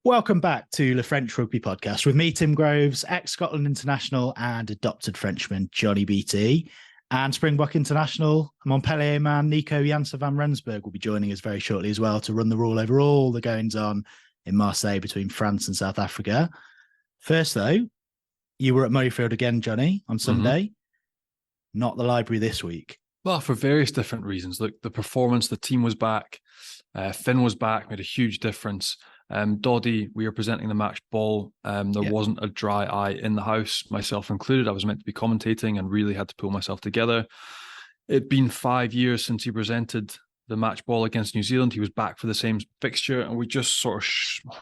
Welcome back to the French Rugby Podcast with me, Tim Groves, ex-Scotland international and adopted Frenchman Johnny BT, and Springbok international Montpellier man Nico Janse van Rensburg will be joining us very shortly as well to run the rule over all the goings-on in Marseille between France and South Africa. First, though, you were at Murrayfield again, Johnny, on Sunday. Not the library this week. Well, for various different reasons. Look, the performance, the team was back. Finn was back, made a huge difference. Doddy, we were presenting the match ball. There wasn't a dry eye in the house, myself included. I was meant to be commentating and really had to pull myself together. It'd been 5 years since he presented the match ball against New Zealand. He was back for the same fixture, and we just sort of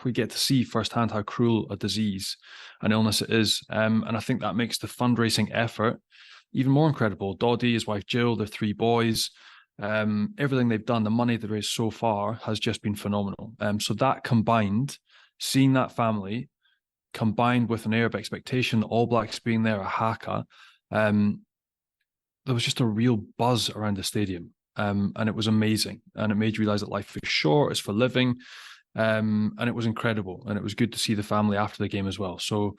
we get to see firsthand how cruel a disease and illness it is. And I think that makes the fundraising effort even more incredible. Doddy, his wife Jill, their 3 boys, everything they've done, the money they've raised so far has just been phenomenal. So that combined, seeing that family, combined with an air of expectation, the All Blacks being there, a haka, there was just a real buzz around the stadium. And it was amazing. And it made you realize that life is short, it's for living. And it was incredible. And it was good to see the family after the game as well. So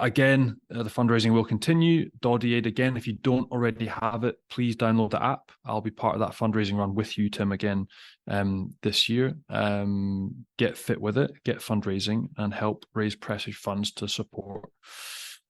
again, the fundraising will continue. Doddy Aid, again, if you don't already have it, please download the app. I'll be part of that fundraising run with you, Tim, again this year. Get fit with it, get fundraising, and help raise precious funds to support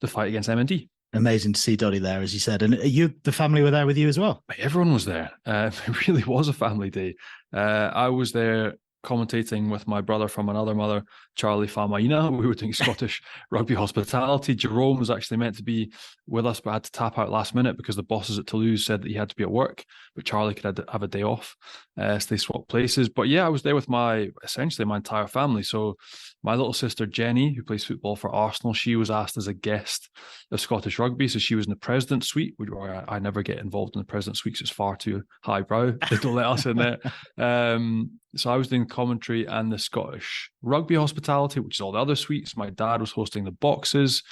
the fight against MND. Amazing to see Doddy there, as you said. And the family were there with you as well? Everyone was there. It really was a family day. I was there commentating with my brother from another mother, Charlie Famaina. We were doing Scottish rugby hospitality. Jerome was actually meant to be with us, but had to tap out last minute because the bosses at Toulouse said that he had to be at work, but Charlie could have a day off. So they swapped places. But yeah, I was there with essentially my entire family. So my little sister Jenny, who plays football for Arsenal, she was asked as a guest of Scottish Rugby. So she was in the President's Suite, where I never get involved in the President's Suite because it's far too highbrow. They don't let us in there. So I was doing commentary and the Scottish Rugby hospitality, which is all the other suites. My dad was hosting the Bokses.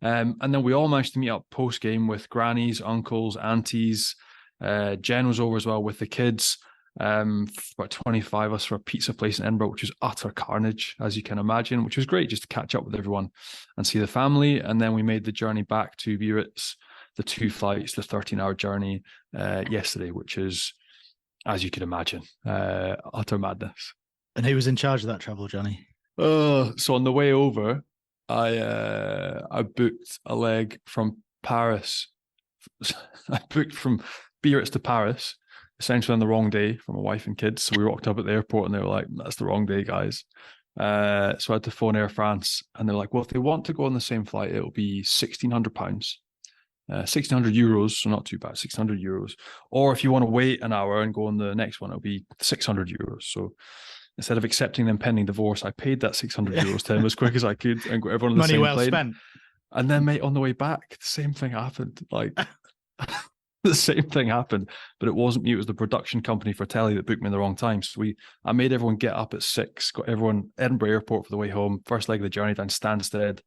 And then we all managed to meet up post-game with grannies, uncles, aunties. Jen was over as well with the kids. About 25 of us for a pizza place in Edinburgh, which was utter carnage, as you can imagine, which was great just to catch up with everyone and see the family. And then we made the journey back to Biarritz, the 2 flights, the 13-hour journey yesterday, which is, as you can imagine, utter madness. And who was in charge of that travel, Johnny? So on the way over, I booked a leg from Paris. I booked from Biarritz to Paris, essentially on the wrong day for my wife and kids. So we walked up at the airport and they were like, that's the wrong day, guys. So I had to phone Air France and they're like, well, if they want to go on the same flight, it'll be £1,600. 1,600 euros, so not too bad, 600 euros. Or if you want to wait an hour and go on the next one, it'll be 600 euros. So instead of accepting them pending divorce, I paid that 600 euros to him as quick as I could and got everyone on the same plane. Money well spent. And then, mate, on the way back, the same thing happened. Like, the same thing happened, but it wasn't me. It was the production company for telly that booked me in the wrong time. So I made everyone get up at 6, got everyone Edinburgh Airport for the way home, first leg of the journey down Stansted.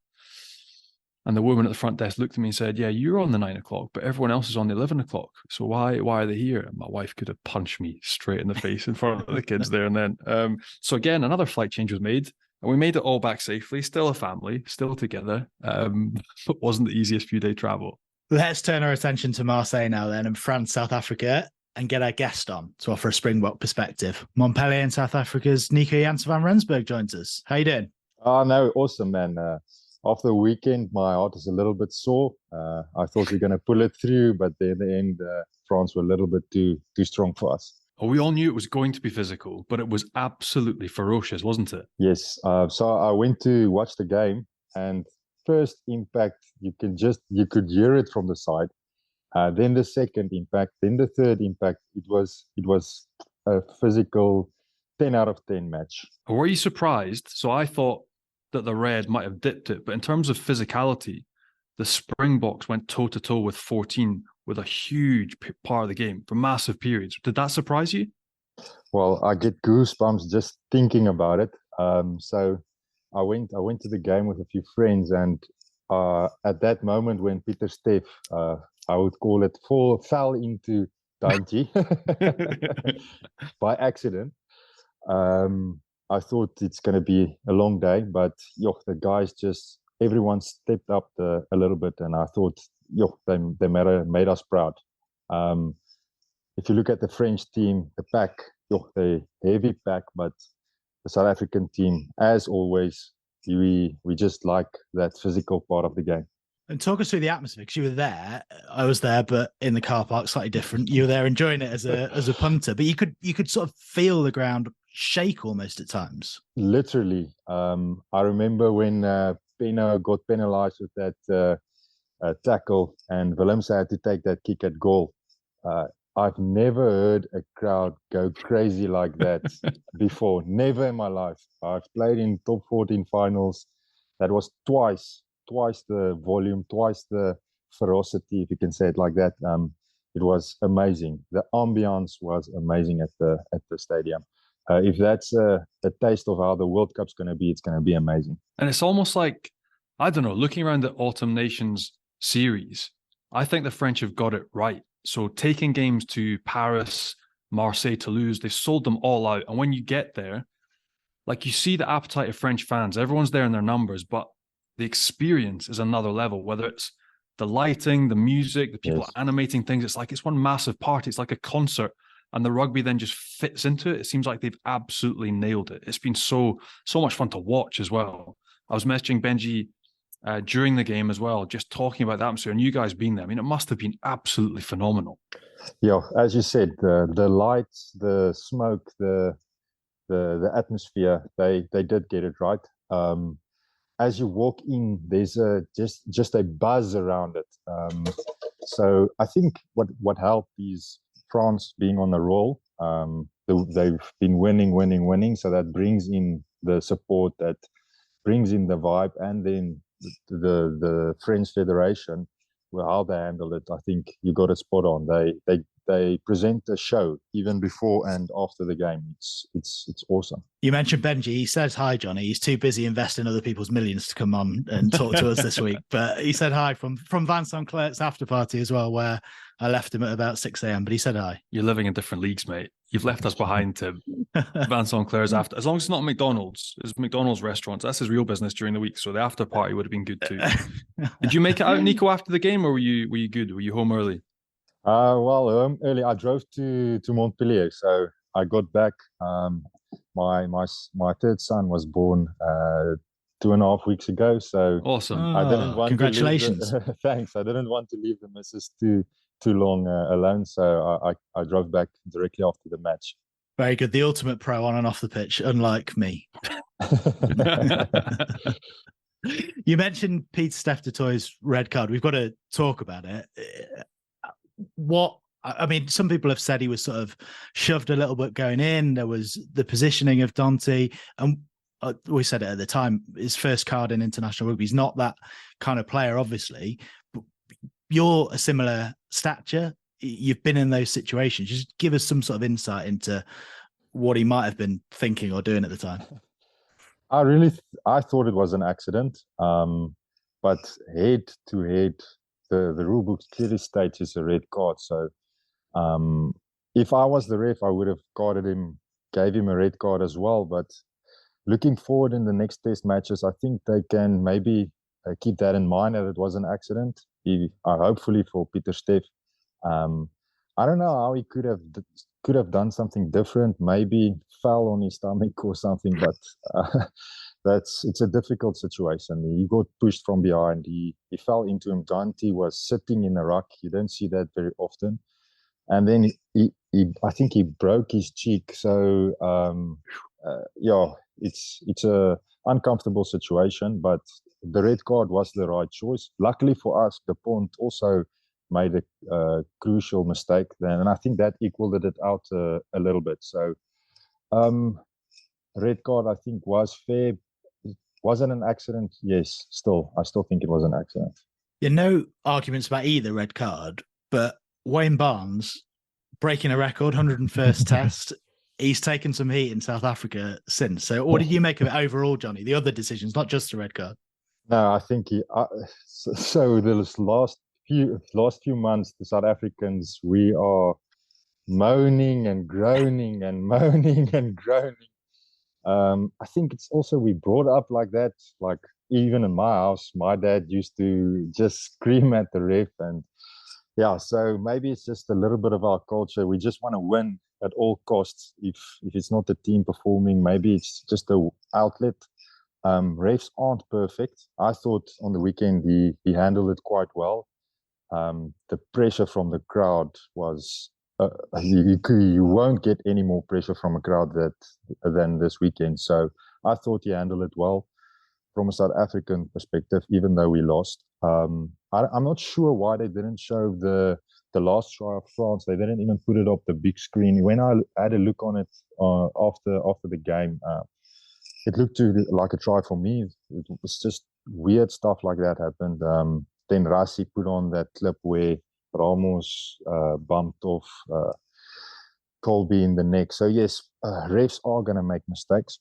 And the woman at the front desk looked at me and said, yeah, you're on the 9 o'clock, but everyone else is on the 11 o'clock. So why are they here? And my wife could have punched me straight in the face in front of the kids there and then. So again, another flight change was made. And we made it all back safely, still a family, still together. But wasn't the easiest few day travel. Let's turn our attention to Marseille now then, and France, South Africa, and get our guest on to offer a Springbok perspective. Montpellier in South Africa's Nico Janse van Rensburg joins us. How you doing? Oh, no, awesome, man. After the weekend, my heart is a little bit sore. I thought we were going to pull it through, but in the end, France were a little bit too strong for us. Oh, we all knew it was going to be physical, but it was absolutely ferocious, wasn't it? Yes. So I went to watch the game, and first impact, you could hear it from the side. Then the second impact, then the third impact. It was a physical 10 out of 10 match. Were you surprised? So I thought that the Red might have dipped it, but in terms of physicality, the Springboks went toe to toe with 14 with a huge part of the game for massive periods. Did that surprise you? Well, I get goosebumps just thinking about it. So I went to the game with a few friends, and at that moment when Peter Steff, I would call it, fell into Dante by accident. I thought it's going to be a long day, but the guys just everyone stepped up a little bit, and I thought they made us proud. If you look at the French team, the pack, they heavy pack, but the South African team, as always, we just like that physical part of the game. And talk us through the atmosphere, because you were there. I was there, but in the car park, slightly different. You were there enjoying it as a punter, but you could sort of feel the ground shake almost at times. Literally, I remember when Peno got penalised with that tackle, and Willems had to take that kick at goal. I've never heard a crowd go crazy like that before. Never in my life. I've played in top 14 finals. That was twice the volume, twice the ferocity, if you can say it like that. It was amazing. The ambience was amazing at the stadium. If that's a taste of how the World Cup's going to be, it's going to be amazing. And it's almost like, I don't know, looking around the Autumn Nations series, I think the French have got it right. So taking games to Paris, Marseille, Toulouse, they've sold them all out. And when you get there, like you see the appetite of French fans, everyone's there in their numbers, but the experience is another level, whether it's the lighting, the music, the people animating things. It's one massive party. It's like a concert. And the rugby then just fits into it. It seems like they've absolutely nailed it. It's been so much fun to watch as well. I was messaging Benji during the game as well, just talking about the atmosphere, and you guys being there. I mean, it must have been absolutely phenomenal. Yeah, as you said, the lights, the smoke, the atmosphere, they did get it right. As you walk in, there's just a buzz around it. So I think what helped is France being on the roll. They've been winning, so that brings in the support, that brings in the vibe, and then the French Federation, well, how they handle it, I think you got it spot on. They present a show even before and after the game. It's awesome. You mentioned Benji. He says hi, Johnny. He's too busy investing other people's millions to come on and talk to us this week. But he said hi from Vincent Clerc's after party as well, where I left him at about 6 a.m. But he said hi. You're living in different leagues, mate. You've left us behind to Vincent Clerc's after. As long as it's not McDonald's, it's McDonald's restaurants. That's his real business during the week. So the after party would have been good too. Did you make it out, Nico, after the game, or were you good? Were you home early? Well, early. I drove to Montpellier, so I got back. My third son was born 2.5 weeks ago, so awesome. I didn't want congratulations. To leave thanks. I didn't want to leave the missus too long alone, so I drove back directly after the match. Very good. The ultimate pro on and off the pitch, unlike me. You mentioned Peter Steph du Toit's red card. We've got to talk about it. Some people have said he was sort of shoved a little bit going in. There was the positioning of Dante, and we said it at the time, his first card in international rugby. He's not that kind of player, obviously. But you're a similar stature. You've been in those situations. Just give us some sort of insight into what he might have been thinking or doing at the time. I thought it was an accident, but head to head, the rule book clearly states it's a red card. So if I was the ref, I would have carded him, gave him a red card as well. But looking forward in the next test matches, I think they can maybe keep that in mind, that it was an accident. Hopefully for Peter Steph. I don't know how he could have done something different. Maybe fell on his stomach or something, but it's a difficult situation. He got pushed from behind. He fell into him. Dante was sitting in a ruck. You don't see that very often. And then I think he broke his cheek. So it's a uncomfortable situation. But the red card was the right choice. Luckily for us, the Pont also made a crucial mistake then, and I think that equaled it out a little bit. So red card, I think, was fair. Was it an accident? Yes, I still think it was an accident. Yeah, no arguments about either red card, but Wayne Barnes breaking a record, 101st test. He's taken some heat in South Africa since. So what did you make of it overall, Johnny? The other decisions, not just the red card. No, I think so the last few months, the South Africans, we are moaning and groaning and moaning and groaning. I think it's also we brought up like that. Like even in my house, my dad used to just scream at the ref, and yeah. So maybe it's just a little bit of our culture. We just want to win at all costs. If it's not the team performing, maybe it's just a outlet. Refs aren't perfect. I thought on the weekend he handled it quite well. The pressure from the crowd was you won't get any more pressure from a crowd than this weekend. So I thought he handled it well from a South African perspective, even though we lost. I'm not sure why they didn't show the last try of France. They didn't even put it up the big screen. When I had a look on it after the game, it looked like a try for me. It was just weird stuff like that happened. Then Rassie put on that clip where Ramos bumped off Colby in the neck. So yes, refs are going to make mistakes.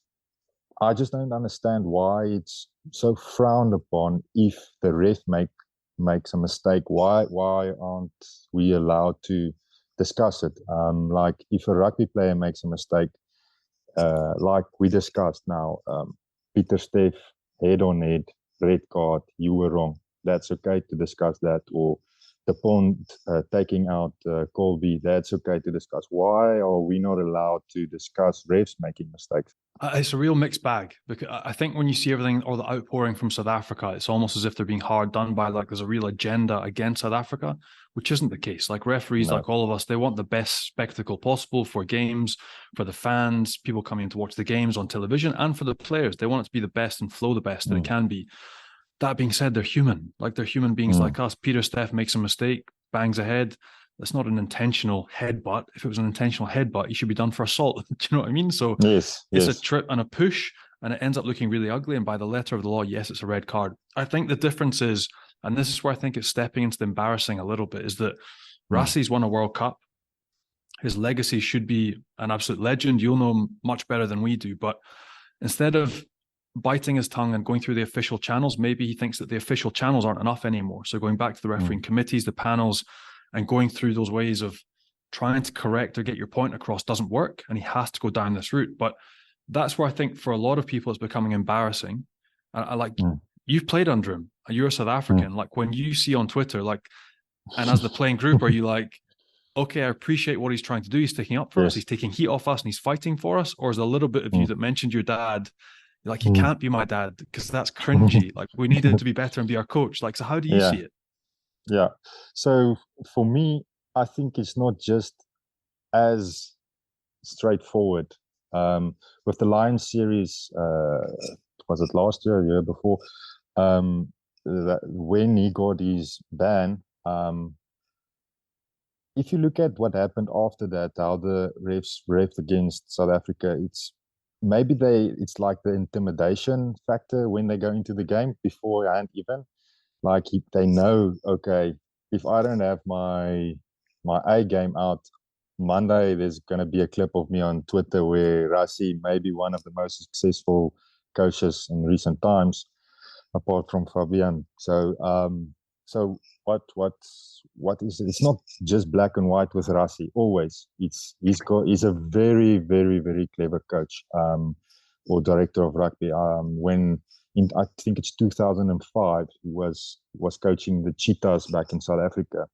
I just don't understand why it's so frowned upon if the ref makes a mistake. Why aren't we allowed to discuss it? Like if a rugby player makes a mistake, like we discussed now, Peter Steff, head on head, red card, you were wrong. That's okay to discuss that. Or the Pond taking out Colby, that's okay to discuss. Why are we not allowed to discuss refs making mistakes? It's a real mixed bag, because I think when you see everything, all the outpouring from South Africa, it's almost as if they're being hard done by, like there's a real agenda against South Africa, which isn't the case. Like referees, like all of us, they want the best spectacle possible for games, for the fans, people coming to watch the games on television, and for the players. They want it to be the best and flow the best that it can be. That being said, they're human. Like they're human beings like us. Peter Steff makes a mistake, bangs ahead. That's not an intentional headbutt. If it was an intentional headbutt, he should be done for assault. Do you know what I mean? So it's a trip and a push, and it ends up looking really ugly. And by the letter of the law, yes, it's a red card. I think the difference is, and this is where I think it's stepping into the embarrassing a little bit, is that Rassie's won a World Cup. His legacy should be an absolute legend. You'll know him much better than we do. But instead of biting his tongue and going through the official channels, maybe he thinks that the official channels aren't enough anymore. So going back to the refereeing committees, the panels, and going through those ways of trying to correct or get your point across doesn't work, and he has to go down this route. But that's where I think for a lot of people it's becoming embarrassing. I like you've played under him, you're a South African. Like when you see on Twitter, like, and as the playing group, are you like, okay, I appreciate what he's trying to do, he's sticking up for us, he's taking heat off us, and he's fighting for us? Or is there a little bit of you that mentioned your dad, you're like, he can't be my dad because that's cringy, like we need him to be better and be our coach? Like, so how do you see it? Yeah. So for me, I think it's not just as straightforward. With the Lions series, was it last year, the year before, when he got his ban, if you look at what happened after that, how the refs against South Africa, it's like the intimidation factor when they go into the game beforehand even. Like they know, okay, if I don't have my A game out Monday, there's going to be a clip of me on Twitter where Rassie may be one of the most successful coaches in recent times, apart from Fabian. So, what is it? It's not just black and white with Rassie. Always, he's a very, very, very clever coach, or director of rugby. I think it's 2005, he was coaching the Cheetahs back in South Africa,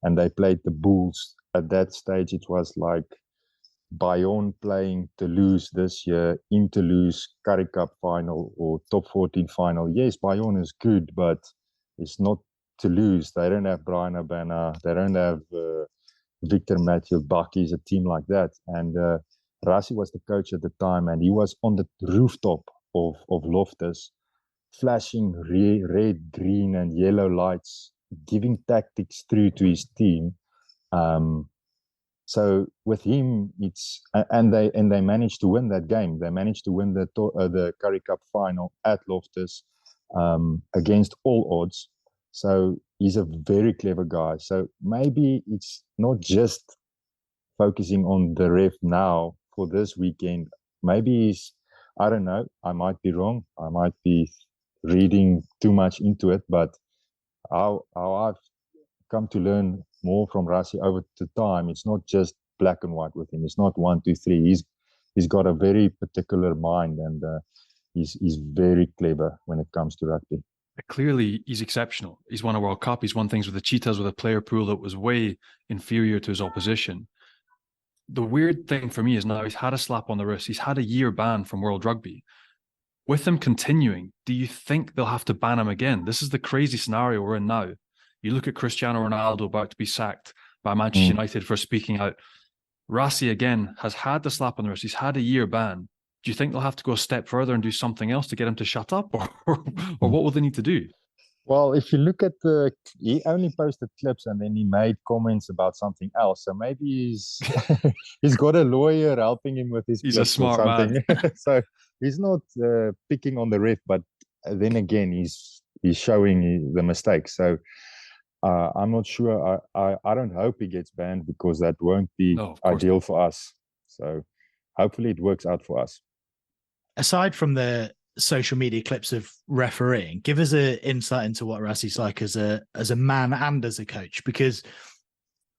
and they played the Bulls. At that stage, it was like Bayonne playing Toulouse this year, in Toulouse, Currie Cup final or top 14 final. Yes, Bayonne is good, but it's not Toulouse. They don't have Brian Abana. They don't have Victor Matthew Bucky's a team like that. And Rassie was the coach at the time, and he was on the rooftop of Loftus, flashing red, green, and yellow lights, giving tactics through to his team. So with him, and they managed to win that game. They managed to win the Currie Cup final at Loftus against all odds. So he's a very clever guy. So maybe it's not just focusing on the ref now for this weekend. Maybe I don't know. I might be wrong. I might be reading too much into it, but how I've come to learn more from Rassie over the time, it's not just black and white with him. It's not 1, 2, 3. he's got a very particular mind, and he's very clever when it comes to rugby. Clearly, he's exceptional. He's won a World Cup. He's won things with the Cheetahs with a player pool that was way inferior to his opposition. The weird thing for me is now he's had a slap on the wrist. He's had a year ban from World Rugby. With him continuing, do you think they'll have to ban him again? This is the crazy scenario we're in now. You look at Cristiano Ronaldo about to be sacked by Manchester United for speaking out. Rassie, again, has had the slap on the wrist. He's had a year ban. Do you think they'll have to go a step further and do something else to get him to shut up? Or what will they need to do? Well, if you look at he only posted clips and then he made comments about something else. So maybe he's got a lawyer helping him with his He's clips a smart or something. man. So he's not picking on the ref, but then again, he's showing the mistakes. So I'm not sure. I don't hope he gets banned, because that won't be ideal for us. So hopefully it works out for us. Aside from the social media clips of refereeing, give us an insight into what Rassie's like as a man and as a coach, because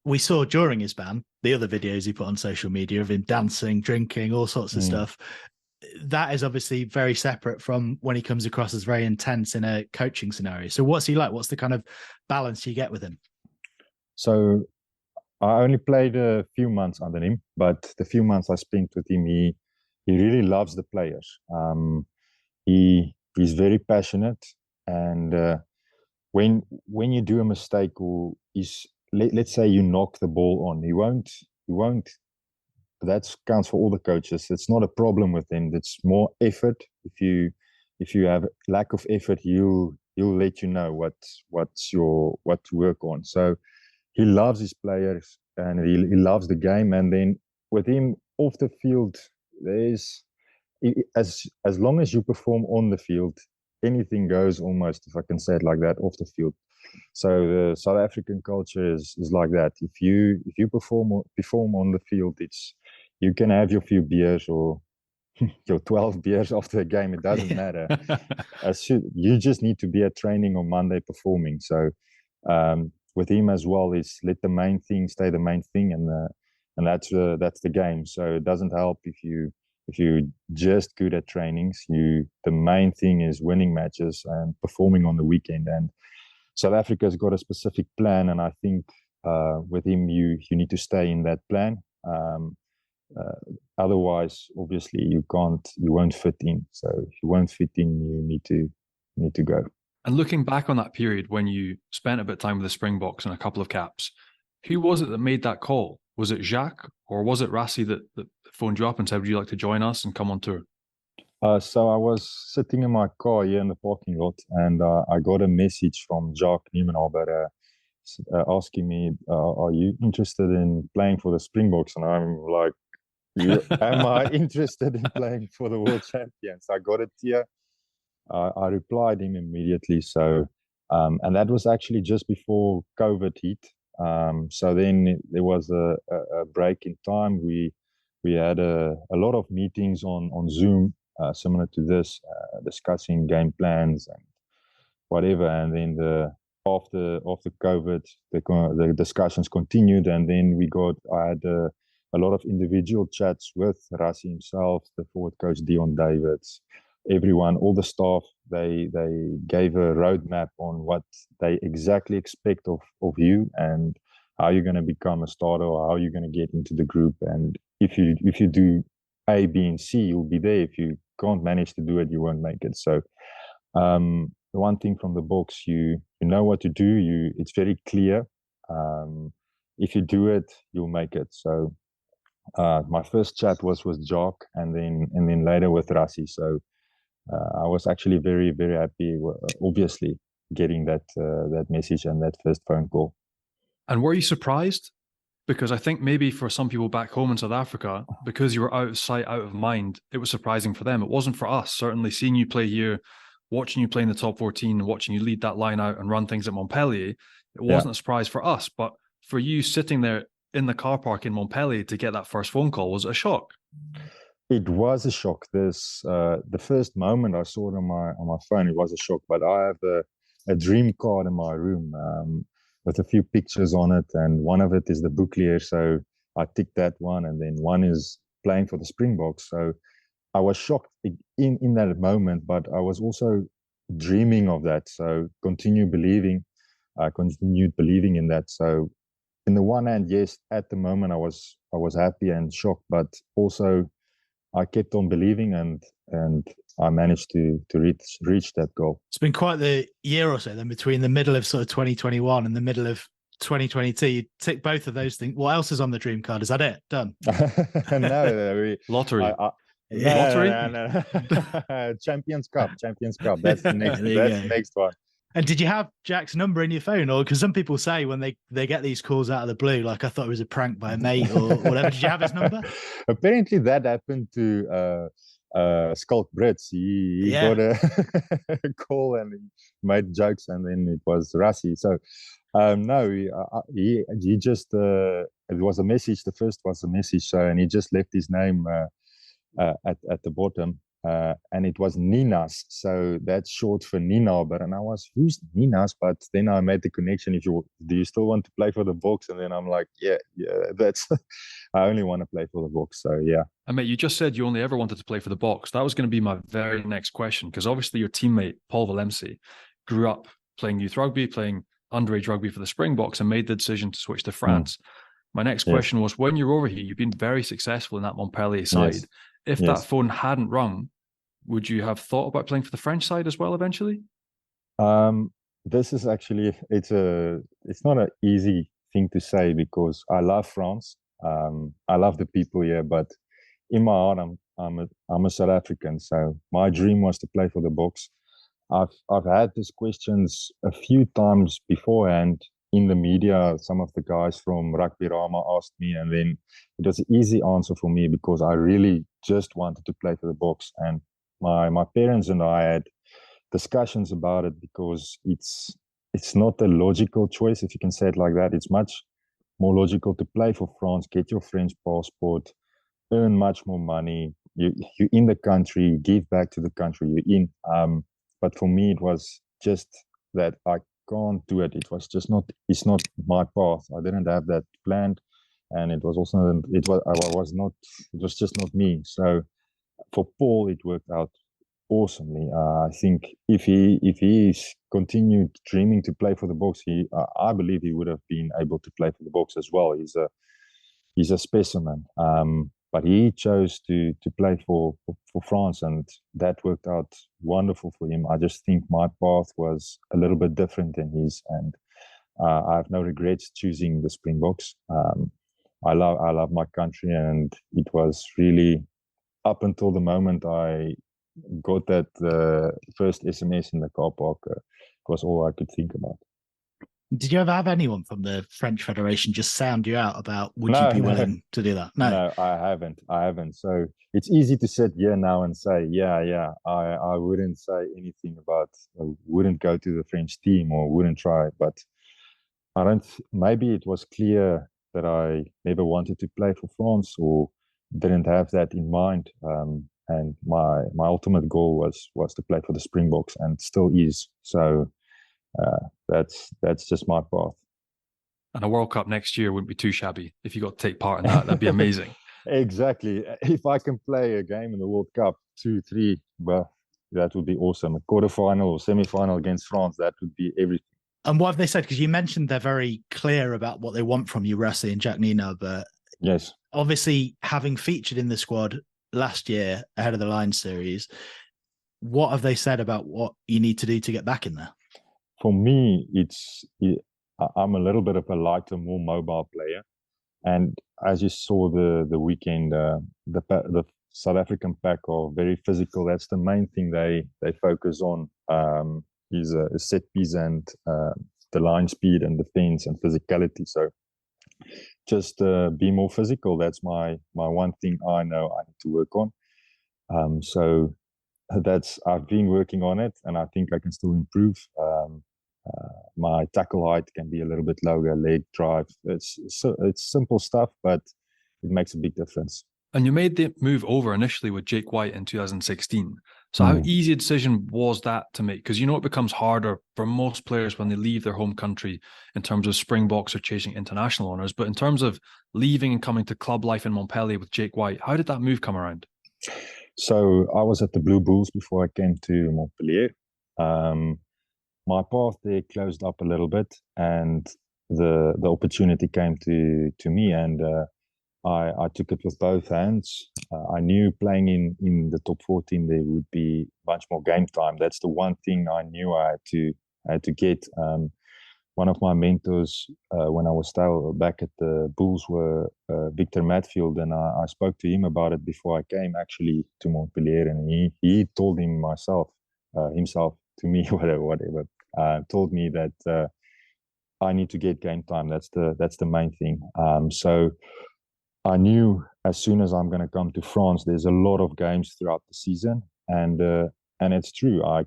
we saw during his ban the other videos he put on social media of him dancing, drinking, all sorts of stuff. That is obviously very separate from when he comes across as very intense in a coaching scenario. So what's he like? What's the kind of balance you get with him? So I only played a few months under him, but the few months I spent with him, he really loves the players. He's very passionate, and when you do a mistake, or let's say you knock the ball on, he won't. That counts for all the coaches. It's not a problem with him. It's more effort. If you have lack of effort, he'll let you know what to work on. So he loves his players, and he loves the game. And then with him off the field, there's as long as you perform on the field, anything goes, almost, if I can say it like that, off the field. So the South African culture is like that. If you perform on the field, you can have your few beers or your 12 beers after the game. It doesn't matter. You just need to be at training on Monday performing. So with him as well, is let the main thing stay the main thing, and that's the game. So it doesn't help if you're just good at trainings. The main thing is winning matches and performing on the weekend. And South Africa's got a specific plan, and I think with him you need to stay in that plan. Otherwise, obviously, you won't fit in. So if you won't fit in, you need to go. And looking back on that period when you spent a bit of time with the Springboks and a couple of caps, who was it that made that call? Was it Jacques, or was it Rassie that phoned you up and said, would you like to join us and come on tour? So I was sitting in my car here in the parking lot, and I got a message from Jacques Niemenhaber asking me, are you interested in playing for the Springboks? And I'm like, am I interested in playing for the world champions? I got it here. I replied him immediately. So, and that was actually just before COVID hit. So then there was a break in time. We had a lot of meetings on Zoom, similar to this, discussing game plans and whatever. And then after COVID, the discussions continued, and then I had a lot of individual chats with Rassie himself, the forward coach Dion Davids, everyone, all the staff. They gave a roadmap on what they exactly expect of you, and how you're going to become a starter, or how you're going to get into the group. And if you do A, B, and C, you'll be there. If you can't manage to do it, you won't make it. So the one thing from the Boks, you know what to do. It's very clear. If you do it, you'll make it. So my first chat was with Jacques, and then later with Rassie. So I was actually very, very happy, obviously, getting that message and that first phone call. And were you surprised? Because I think maybe for some people back home in South Africa, because you were out of sight, out of mind, it was surprising for them. It wasn't for us. Certainly seeing you play here, watching you play in the top 14, watching you lead that line out and run things at Montpellier, it wasn't a surprise for us. But for you sitting there in the car park in Montpellier to get that first phone call, was it a shock? It was a shock. The first moment I saw it on my phone, it was a shock. But I have a dream card in my room with a few pictures on it, and one of it is the Bouclier. So I ticked that one, and then one is playing for the Springboks. So I was shocked in that moment, but I was also dreaming of that. So continued believing in that. So in the one hand, yes, at the moment I was happy and shocked, but also I kept on believing, and I managed to reach that goal. It's been quite the year or so then, between the middle of sort of 2021 and the middle of 2022. You tick both of those things. What else is on the dream card? Is that it? Done? No, lottery. Lottery? No. Champions Cup. That's the next. That's the next one. And did you have Jack's number in your phone? Or because some people say when they get these calls out of the blue, like I thought it was a prank by a mate or whatever. Did you have his number? Apparently that happened to Skulk Brits. He got a call and he made jokes, and then it was Rassie. So no, he just it was a message. The first was a message, so, and he just left his name at the bottom. And it was Ninas, so that's short for Nina. And I was, who's Ninas? But then I made the connection. Do you still want to play for the Boks? And then I'm like, yeah, that's. I only want to play for the Boks. So yeah. And mate, you just said you only ever wanted to play for the Boks. That was going to be my very next question, because obviously your teammate Paul Valemsi grew up playing youth rugby, playing underage rugby for the Springboks, and made the decision to switch to France. My next question was, when you're over here, you've been very successful in that Montpellier side. Yes. If that phone hadn't rung, would you have thought about playing for the French side as well eventually? This is actually, it's not an easy thing to say, because I love France. I love the people here, but in my heart, I'm a South African. So my dream was to play for the Boks. I've had these questions a few times beforehand in the media. Some of the guys from Rugby Rama asked me, and then it was an easy answer for me, because I really just wanted to play for the Boks. And my parents and I had discussions about it, because it's not a logical choice, if you can say it like that. It's much more logical to play for France, get your French passport, earn much more money. You're in the country, give back to the country you're in. But for me, it was just that I can't do it. It was just not. It's not my path. I didn't have that planned, and it was also it was just not me. So for Paul, it worked out awesomely. I think if he's continued dreaming to play for the Boks, I believe he would have been able to play for the Boks as well. He's a specimen. But he chose to play for France, and that worked out wonderful for him. I just think my path was a little bit different than his, and I have no regrets choosing the Springboks. I love my country, and it was really, up until the moment I got that first SMS in the car park, it was all I could think about. Did you ever have anyone from the French Federation just sound you out about, would you be willing to do that? No, I haven't. So it's easy to sit here now and say, I wouldn't say anything about, wouldn't go to the French team or wouldn't try. But maybe it was clear that I never wanted to play for France, or didn't have that in mind. And my ultimate goal was to play for the Springboks, and still is. So that's just my path. And a World Cup next year wouldn't be too shabby if you got to take part in that. That'd be amazing. Exactly. If I can play a game in the World Cup, 2, 3, well, that would be awesome. A quarterfinal or semi-final against France, that would be everything. And what have they said? Because you mentioned they're very clear about what they want from you, Rassie and Jack Nina, but yes, obviously having featured in the squad last year ahead of the Line series, what have they said about what you need to do to get back in there? For me, I'm a little bit of a lighter, more mobile player. And as you saw the weekend, the South African pack are very physical. That's the main thing they focus on, is a set piece and the line speed and defense and physicality. So just be more physical. That's my one thing I know I need to work on. So I've been working on it, and I think I can still improve. My tackle height can be a little bit lower, leg drive. It's simple stuff, but it makes a big difference. And you made the move over initially with Jake White in 2016 So how easy a decision was that to make? Because it becomes harder for most players when they leave their home country in terms of Springboks or chasing international honours. But in terms of leaving and coming to club life in Montpellier with Jake White, how did that move come around? So I was at the Blue Bulls before I came to Montpellier. My path there closed up a little bit, and the opportunity came to me, and I took it with both hands. I knew playing in the top 14 there would be much more game time. That's the one thing I knew I had to get. One of my mentors when I was still back at the Bulls were Victor Matfield, and I spoke to him about it before I came actually to Montpellier, and he told himself to me whatever told me that I need to get game time. That's the main thing. So I knew as soon as I'm going to come to France, there's a lot of games throughout the season, and it's true. I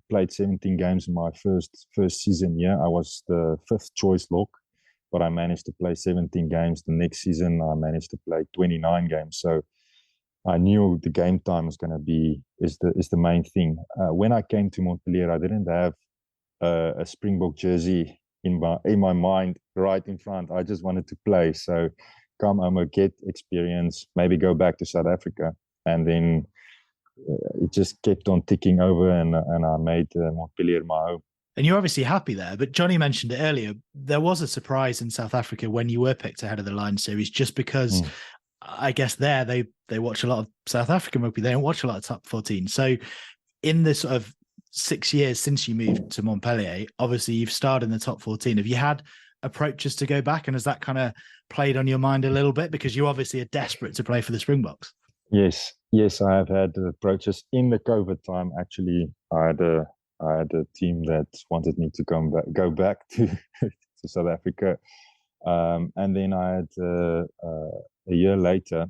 played 17 games in my first season here. I was the 5th choice lock, but I managed to play 17 games. The next season, I managed to play 29 games. So I knew the game time is going to be the main thing. When I came to Montpellier, I didn't have a Springbok jersey in my mind right in front. I just wanted to play. So come home, get experience, maybe go back to South Africa, and then it just kept on ticking over, and I made Montpellier my home. And you're obviously happy there, but Johnny mentioned it earlier. There was a surprise in South Africa when you were picked ahead of the Lions series, just because I guess there they watch a lot of South African rugby. They don't watch a lot of top 14. So in the sort of 6 years since you moved to Montpellier, obviously you've starred in the top 14. Have you had approaches to go back, and has that kind of played on your mind a little bit, because you obviously are desperate to play for the Springboks? Yes, I have had approaches in the COVID time. Actually, I had a team that wanted me to go back to to South Africa, and then I had a year later,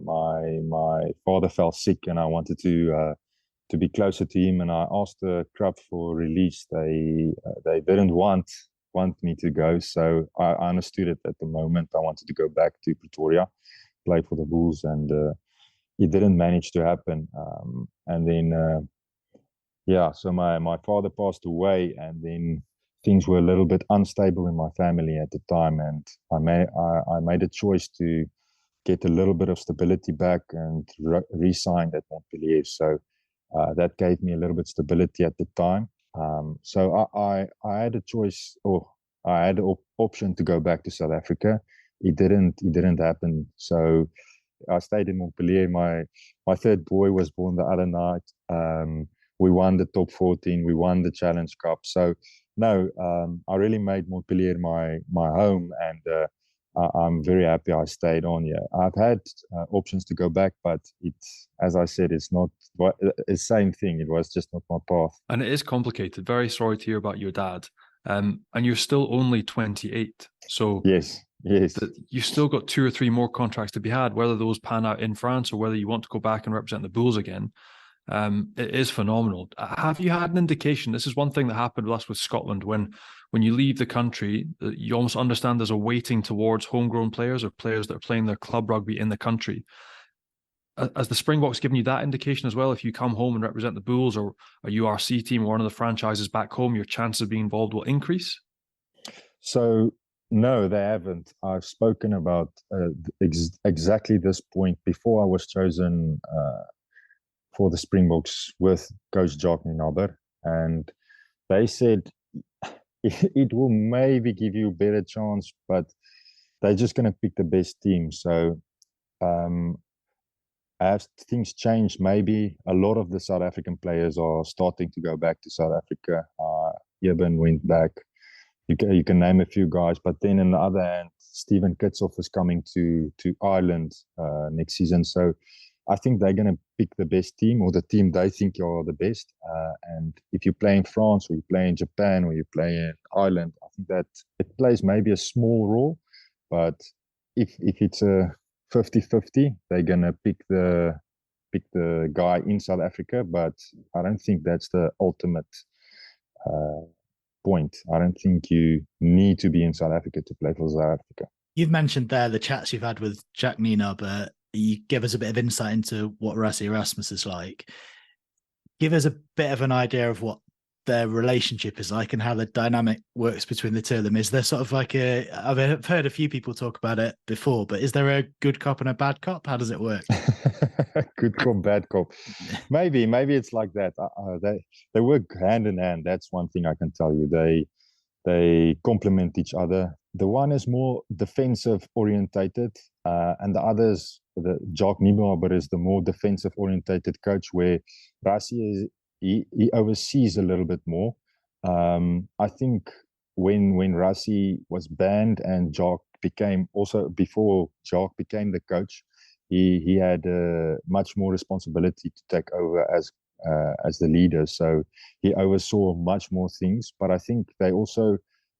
my father fell sick, and I wanted to be closer to him, and I asked the club for release. They didn't want me to go, so I understood it at the moment. I wanted to go back to Pretoria, play for the Bulls, and it didn't manage to happen. And then so my father passed away, and then things were a little bit unstable in my family at the time, and I made a choice to get a little bit of stability back and re-signed at Montpellier. So that gave me a little bit stability at the time. So I had a choice, or I had an option to go back to South Africa. It didn't happen. So I stayed in Montpellier. My third boy was born the other night. We won the top 14. We won the Challenge Cup. So no, I really made Montpellier my home, and I'm very happy I stayed on here. I've had options to go back, but as I said, it's not the same thing. It was just not my path. And it is complicated. Very sorry to hear about your dad. And you're still only 28. So yes. You've still got 2 or 3 more contracts to be had, whether those pan out in France or whether you want to go back and represent the Bulls again. It is phenomenal. Have you had an indication? This is one thing that happened with us with Scotland. When you leave the country, you almost understand there's a weighting towards homegrown players or players that are playing their club rugby in the country. Has the Springboks given you that indication as well? If you come home and represent the Bulls or a URC team or one of the franchises back home, your chances of being involved will increase? So no, they haven't. I've spoken about exactly this point before I was chosen for the Springboks with Coach Jacques Nienaber, and they said it will maybe give you a better chance, but they're just going to pick the best team. So as things change, maybe a lot of the South African players are starting to go back to South Africa. Eben went back. You can name a few guys, but then on the other hand, Steven Kitsoff is coming to Ireland next season. So I think they're going to pick the best team, or the team they think are the best. And if you play in France, or you play in Japan, or you play in Ireland, I think that it plays maybe a small role. But if it's a 50-50, they're going to pick the guy in South Africa. But I don't think that's the ultimate point. I don't think you need to be in South Africa to play for South Africa. You've mentioned there the chats you've had with Jack Nienaber. You give us a bit of insight into what Rassie Erasmus is like. Give us a bit of an idea of what their relationship is like and how the dynamic works between the two of them. Is there sort of like I've heard a few people talk about it before, but is there a good cop and a bad cop? How does it work? Good cop, bad cop. Maybe it's like that. They work hand in hand. That's one thing I can tell you. They complement each other. The one is more defensive orientated, and the others, the Jacques Niebuhr is the more defensive orientated coach, where Rassie he oversees a little bit more. I think when Rassie was banned and Jacques became, also before Jacques became the coach, he had much more responsibility to take over as the leader. So he oversaw much more things. But I think they also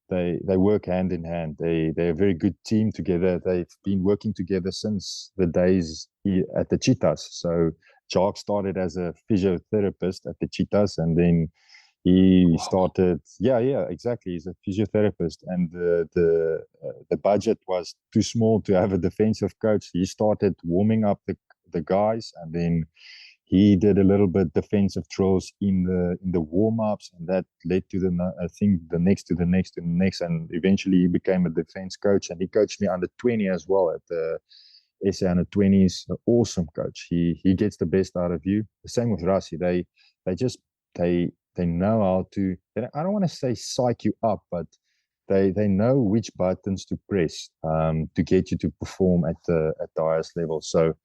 they work hand in hand. They're a very good team together. They've been working together since the days at the Cheetahs. So Jacques started as a physiotherapist at the Cheetahs, and then he started. Yeah, exactly. He's a physiotherapist, and the budget was too small to have a defensive coach. He started warming up the guys, and then he did a little bit defensive drills in the warm-ups, and that led to the next, and eventually he became a defense coach, and he coached me under 20 as well at the SA under 20s. Awesome coach. He gets the best out of you. The same with Rassie. They know how to. I don't want to say psych you up, but they know which buttons to press to get you to perform at the highest level. So.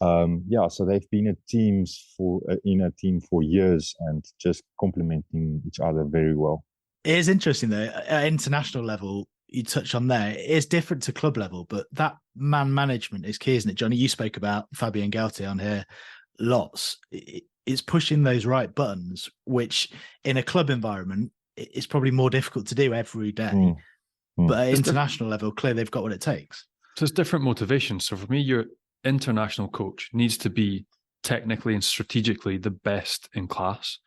So they've been in a team for years and just complementing each other very well. It is interesting though, at international level, you touch on there, it is different to club level, but that man management is key, isn't it, Johnny? You spoke about Fabien Galtier on here lots. It's pushing those right buttons, which in a club environment, it's probably more difficult to do every day. But at international level, clearly they've got what it takes. So it's different motivations. So for me, your international coach needs to be technically and strategically the best in class.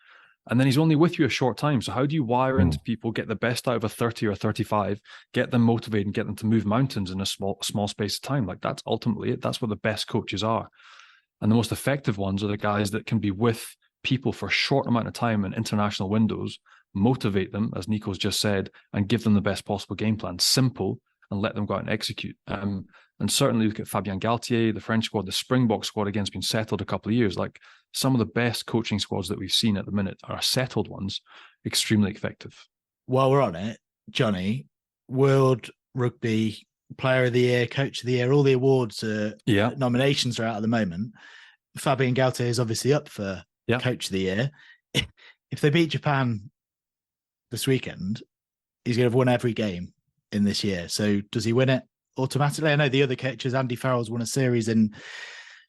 And then he's only with you a short time. So how do you wire into people, get the best out of a 30 or 35, get them motivated and get them to move mountains in a small space of time? Like, that's ultimately it. That's what the best coaches are. And the most effective ones are the guys that can be with people for a short amount of time in international windows, motivate them, as Nico's just said, and give them the best possible game plan. Simple, and let them go out and execute. And certainly look at Fabien Galtier, the French squad, the Springbok squad, again, has been settled a couple of years. Like, some of the best coaching squads that we've seen at the minute are settled ones, extremely effective. While we're on it, Johnny, World Rugby Player of the Year, Coach of the Year, all the awards, nominations are out at the moment. Fabien Galtier is obviously up for Coach of the Year. If they beat Japan this weekend, he's going to have won every game in this year. So does he win it automatically? I know the other coaches, Andy Farrell's won a series in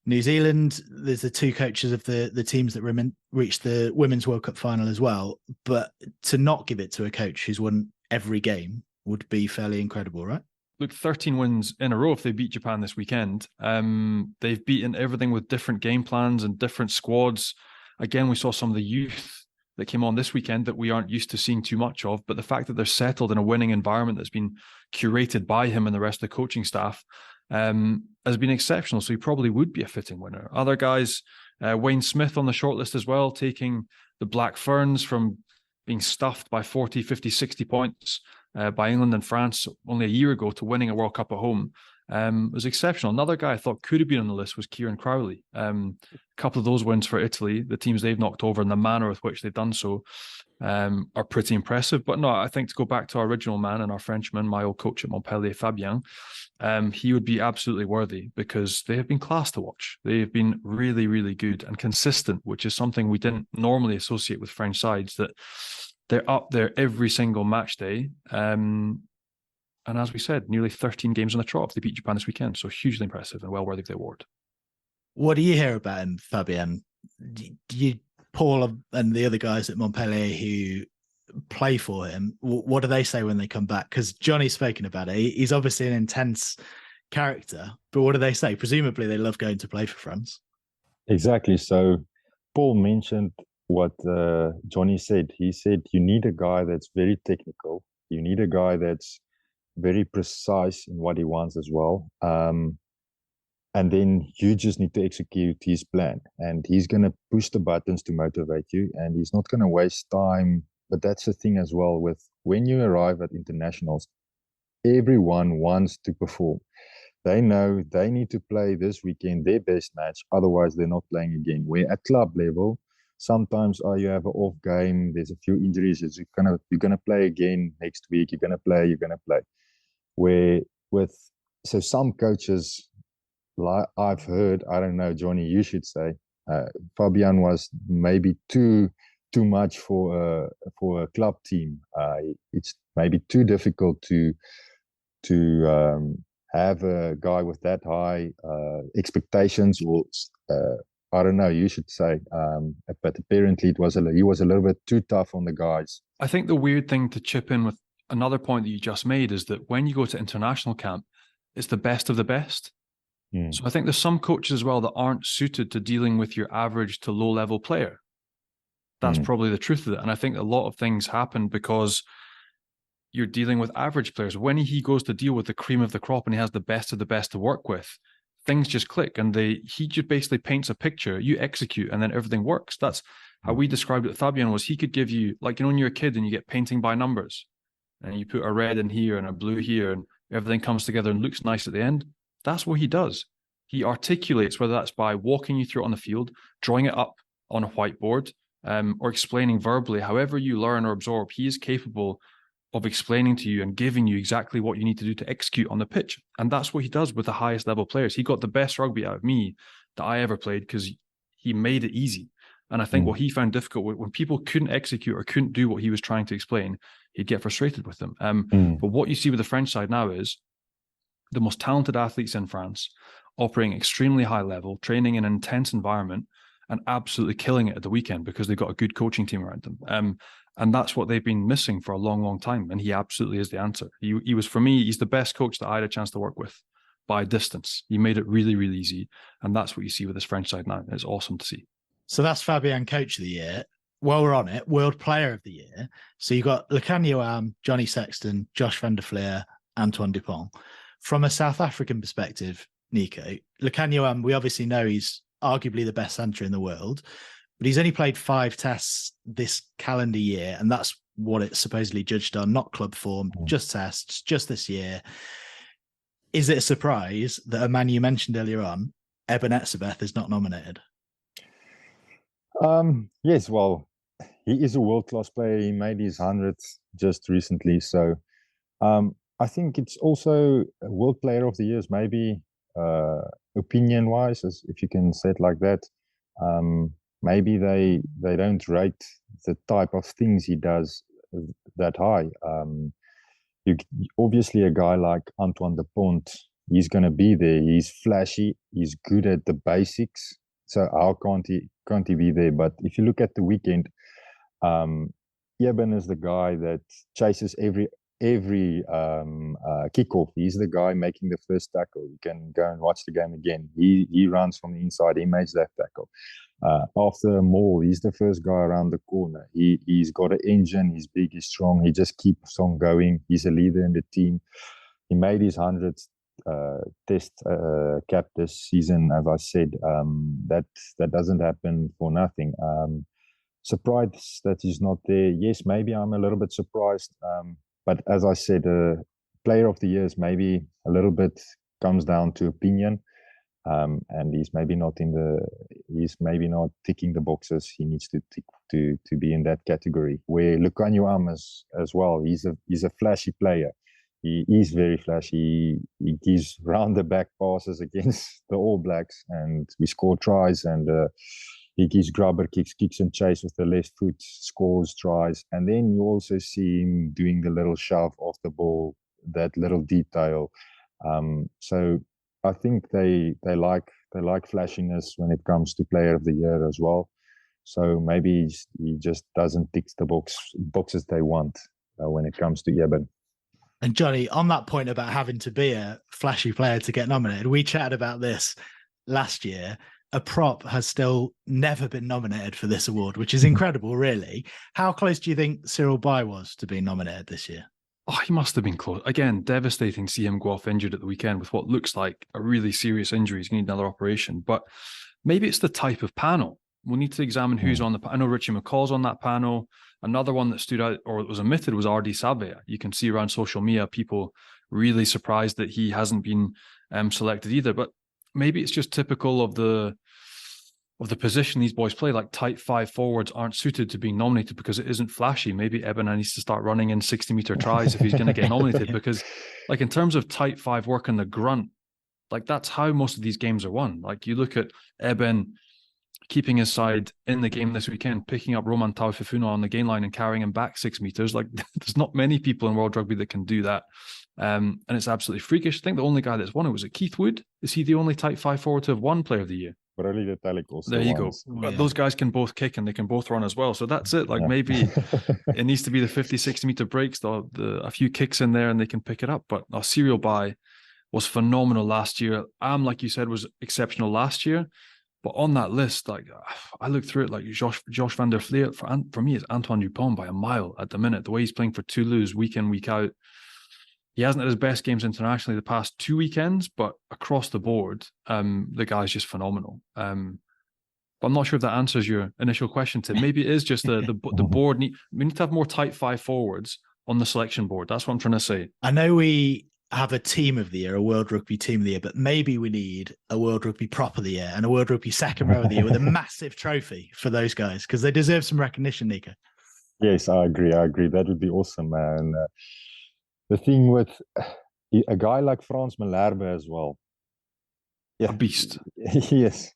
New Zealand. There's the two coaches of the teams that reached the Women's World Cup final as well. But to not give it to a coach who's won every game would be fairly incredible, right? Look, 13 wins in a row if they beat Japan this weekend. They've beaten everything with different game plans and different squads. Again, we saw some of the youth that came on this weekend that we aren't used to seeing too much of, but the fact that they're settled in a winning environment that's been curated by him and the rest of the coaching staff has been exceptional. So he probably would be a fitting winner. Other guys, Wayne Smith on the shortlist as well, taking the Black Ferns from being stuffed by 40, 50, 60 points by England and France only a year ago to winning a World Cup at home. Was exceptional. Another guy I thought could have been on the list was Kieran Crowley. A couple of those wins for Italy, the teams they've knocked over and the manner with which they've done so are pretty impressive. But no, I think to go back to our original man and our Frenchman, my old coach at Montpellier, Fabien, he would be absolutely worthy because they have been class to watch. They have been really, really good and consistent, which is something we didn't normally associate with French sides, that they're up there every single match day. And as we said, nearly 13 games on the trot if they beat Japan this weekend. So hugely impressive and well worthy of the award. What do you hear about him, Fabien? Paul and the other guys at Montpellier who play for him, what do they say when they come back? Because Johnny's spoken about it. He's obviously an intense character, but what do they say? Presumably they love going to play for France. Exactly. So Paul mentioned what Johnny said. He said, you need a guy that's very technical. You need a guy that's very precise in what he wants as well. and then you just need to execute his plan. And he's going to push the buttons to motivate you, and he's not going to waste time. But that's the thing as well with when you arrive at internationals, everyone wants to perform. They know they need to play this weekend their best match, otherwise they're not playing again. Where at club level, sometimes you have an off game, there's a few injuries, you're gonna play again next week, you're gonna play. Where with so some coaches, like I've heard, I don't know, Johnny, you should say, Fabian was maybe too much for a club team. It's maybe too difficult to have a guy with that high expectations, or I don't know, you should say. But apparently he was a little bit too tough on the guys. I think the weird thing to chip in with another point that you just made is that when you go to international camp, it's the best of the best. So I think there's some coaches as well that aren't suited to dealing with your average to low level player. That's probably the truth of it. And I think a lot of things happen because you're dealing with average players. When he goes to deal with the cream of the crop and he has the best of the best to work with, things just click, and he just basically paints a picture, you execute, and then everything works. That's how we described it with Fabian. Was he could give you, like, when you're a kid and you get painting by numbers and you put a red in here and a blue here and everything comes together and looks nice at the end. That's what he does. He articulates, whether that's by walking you through it on the field, drawing it up on a whiteboard, or explaining verbally. However you learn or absorb, he is capable of explaining to you and giving you exactly what you need to do to execute on the pitch. And that's what he does with the highest level players. He got the best rugby out of me that I ever played because he made it easy. And I think what he found difficult, when people couldn't execute or couldn't do what he was trying to explain, he'd get frustrated with them. But what you see with the French side now is the most talented athletes in France operating extremely high level, training in an intense environment, and absolutely killing it at the weekend because they've got a good coaching team around them. And that's what they've been missing for a long, long time. And he absolutely is the answer. He was, for me, he's the best coach that I had a chance to work with by distance. He made it really, really easy. And that's what you see with this French side now. It's awesome to see. So that's Fabian Coach of the Year. While we're on it, World Player of the Year. So you've got Lekan, Johnny Sexton, Josh van der Fleer, Antoine Dupont. From a South African perspective, Nico, Lekan, we obviously know he's arguably the best centre in the world, but he's only played 5 tests this calendar year, and that's what it's supposedly judged on, not club form, just tests, just this year. Is it a surprise that a man you mentioned earlier on, Eben Etzebeth, is not nominated? Yes, well, he is a world-class player. He made his 100th just recently. So I think it's also a World Player of the Year, maybe opinion-wise, if you can say it like that. Maybe they don't rate the type of things he does that high. Obviously, a guy like Antoine Dupont, he's going to be there. He's flashy. He's good at the basics. So how can't he be there? But if you look at the weekend, Eben is the guy that chases every kickoff. He's the guy making the first tackle. You can go and watch the game again. He runs from the inside. He makes that tackle. After a maul, he's the first guy around the corner. He's got an engine. He's big. He's strong. He just keeps on going. He's a leader in the team. He made his 100th test cap this season. As I said, that doesn't happen for nothing. Surprised that he's not there. Yes, maybe I'm a little bit surprised. But as I said, Player of the Year is maybe a little bit comes down to opinion. And he's maybe not ticking the boxes he needs to tick to be in that category. Where Lekan as well, he's a flashy player. He is very flashy. He gives round the back passes against the All Blacks, and we score tries. And he gives grubber kicks and chase with the left foot, scores tries. And then you also see him doing the little shove off the ball, that little detail. So I think they like flashiness when it comes to Player of the Year as well. So maybe he just doesn't tick the boxes they want when it comes to Eben. And Johnny, on that point about having to be a flashy player to get nominated, we chatted about this last year. A prop has still never been nominated for this award, which is incredible, really. How close do you think Cyril Baille was to being nominated this year? Oh, he must have been close. Again, devastating to see him go off injured at the weekend with what looks like a really serious injury. He's going to need another operation. But maybe it's the type of panel. We'll need to examine who's on the panel. I know Richie McCaw's on that panel. Another one that stood out or was omitted was RD Savea. You can see around social media people really surprised that he hasn't been selected either. But maybe it's just typical of the position these boys play. Like tight 5 forwards aren't suited to being nominated because it isn't flashy. Maybe Eben needs to start running in 60-meter tries if he's going to get nominated. Because like in terms of tight 5 work and the grunt, like that's how most of these games are won. Like you look at Eben keeping his side in the game this weekend, picking up Roman Taufifuna on the gain line and carrying him back 6 meters. Like there's not many people in World Rugby that can do that. And it's absolutely freakish. I think the only guy that's won it was Keith Wood. Is he the only tight 5 forward to have won Player of the Year? Bradley the Titanic also. There you once. go. But those guys can both kick and they can both run as well. So that's it. Like maybe it needs to be the 50, 60-meter breaks, a few kicks in there and they can pick it up. But Serial Bai was phenomenal last year. Like you said, was exceptional last year. But on that list, like I looked through it, like Josh van der Vliet, for me, it's Antoine Dupont by a mile at the minute. The way he's playing for Toulouse week in, week out. He hasn't had his best games internationally the past 2 weekends, but across the board, the guy's just phenomenal. But I'm not sure if that answers your initial question, Tim. Maybe it is just the board. We need to have more tight 5 forwards on the selection board. That's what I'm trying to say. I know we have a team of the year, a World Rugby team of the year, but maybe we need a World Rugby prop of the year and a World Rugby second row of the year with a massive trophy for those guys because they deserve some recognition, Nico. Yes, I agree. That would be awesome, man. The thing with a guy like Frans Malherbe as well. Yeah. A beast. Yes.